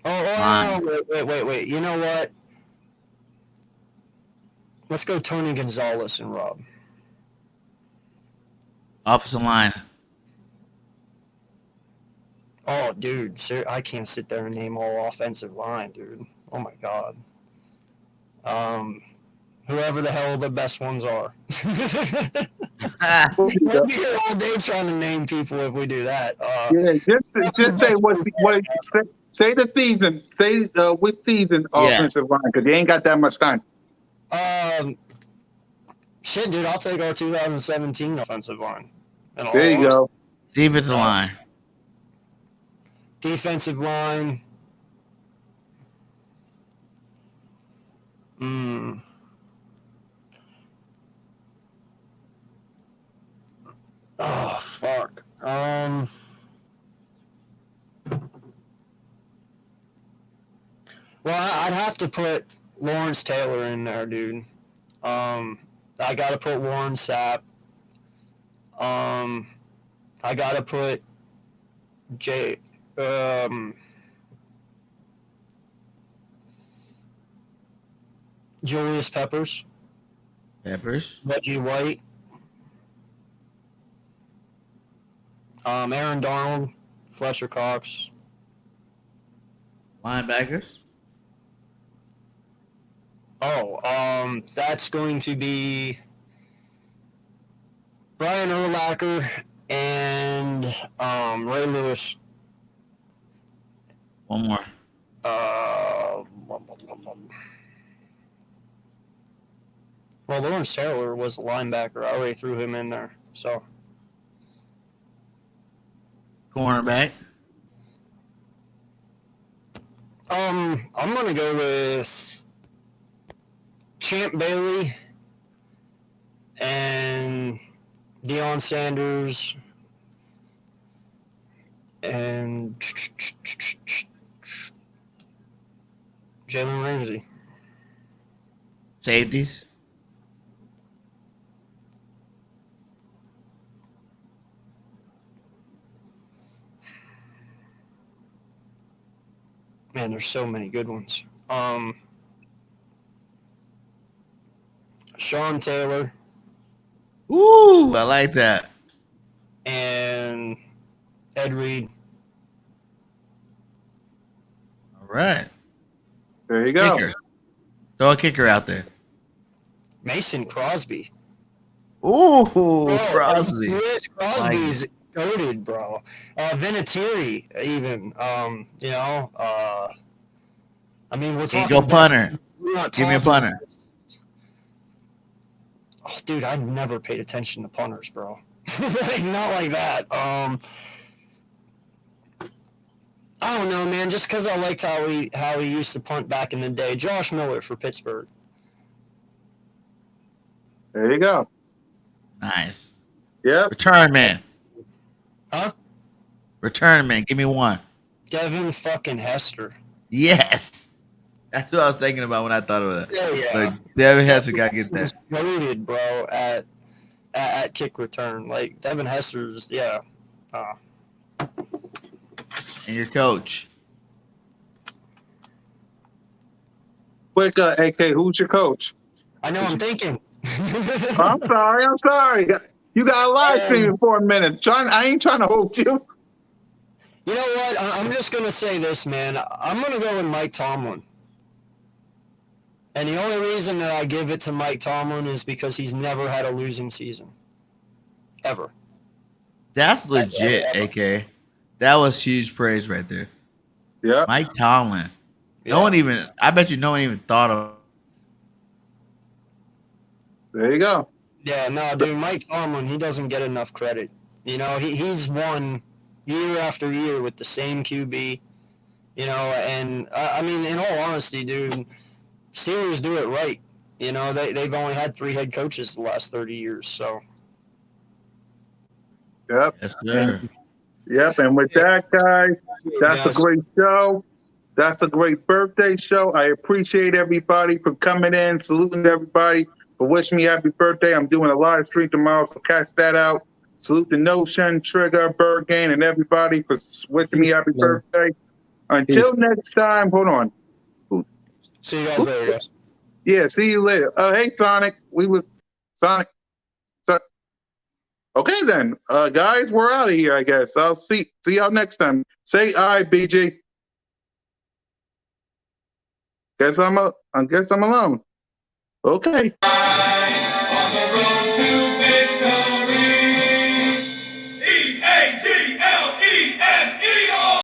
Wait. You know what? Let's go Tony Gonzalez and Rob. Opposite line. Oh, dude. I can't sit there and name all offensive line, dude. Oh, my God. Whoever the hell the best ones are. We'll be here all day trying to name people if we do that. Just say say the season. Say which season offensive line, because you ain't got that much time. Shit, dude, I'll take our 2017 offensive line. There you go. Defensive line. Defensive line. Oh, fuck. Well, I'd have to put Lawrence Taylor in there, dude. I got to put Warren Sapp. I got to put Julius Peppers. Reggie White. Aaron Donald. Fletcher Cox. Linebackers. Oh, that's going to be Brian Urlacher and Ray Lewis. One more. Well, Lawrence Taylor was a linebacker. I already threw him in there. So Cornerback. I'm gonna go with Champ Bailey and Deion Sanders and Jalen Ramsey. Safeties. Man, there's so many good ones. Sean Taylor. Ooh, I like that. And Ed Reed. All right. There you go. Kicker. Throw a kicker out there. Mason Crosby. Ooh, Bro, Crosby. Chris Crosby's goated, bro. Vinatieri, even. I mean, we're talking. Go punter. Give me a talking- punter. Oh, dude, I've never paid attention to punters, bro. Like, not like that. I don't know, man. Just because I liked how he used to punt back in the day. Josh Miller for Pittsburgh. There you go. Nice. Yep. Return man. Huh? Return man. Give me one. Devin fucking Hester. Yes. That's what I was thinking about when I thought of that. Yeah. Like, Devin Hester got to get that. Loaded, bro, at kick return. Like, Devin Hester's, yeah. And your coach. Quick, AK, who's your coach? I know, I'm thinking. I'm sorry. You got a live stream for a minute. I ain't trying to hold you. You know what? I'm just going to say this, man. I'm going to go with Mike Tomlin. And the only reason that I give it to Mike Tomlin is because he's never had a losing season. Ever. That's legit, AK. That was huge praise right there. Yeah. Mike Tomlin. Yeah. I bet you no one even thought of. There you go. Yeah, no, dude, Mike Tomlin, he doesn't get enough credit. You know, he's won year after year with the same QB, you know, and I mean, in all honesty, dude, Steelers do it right. You know, they've only had 3 head coaches the last 30 years, so. Yep. Yes, sir. Yep. And with that, guys, that's a great show. That's a great birthday show. I appreciate everybody for coming in, saluting everybody, for wishing me happy birthday. I'm doing a live stream tomorrow, so catch that out. Salute the Notion, Trigger, BIRDGANG, and everybody for wishing me happy birthday. Until next time, hold on. See you guys later, guys. Yeah, see you later. Hey, Sonic. Sonic. Okay, then. Guys, we're out of here, I guess. I'll see y'all next time. Say aye, BG. I guess I'm alone. Okay. On the road to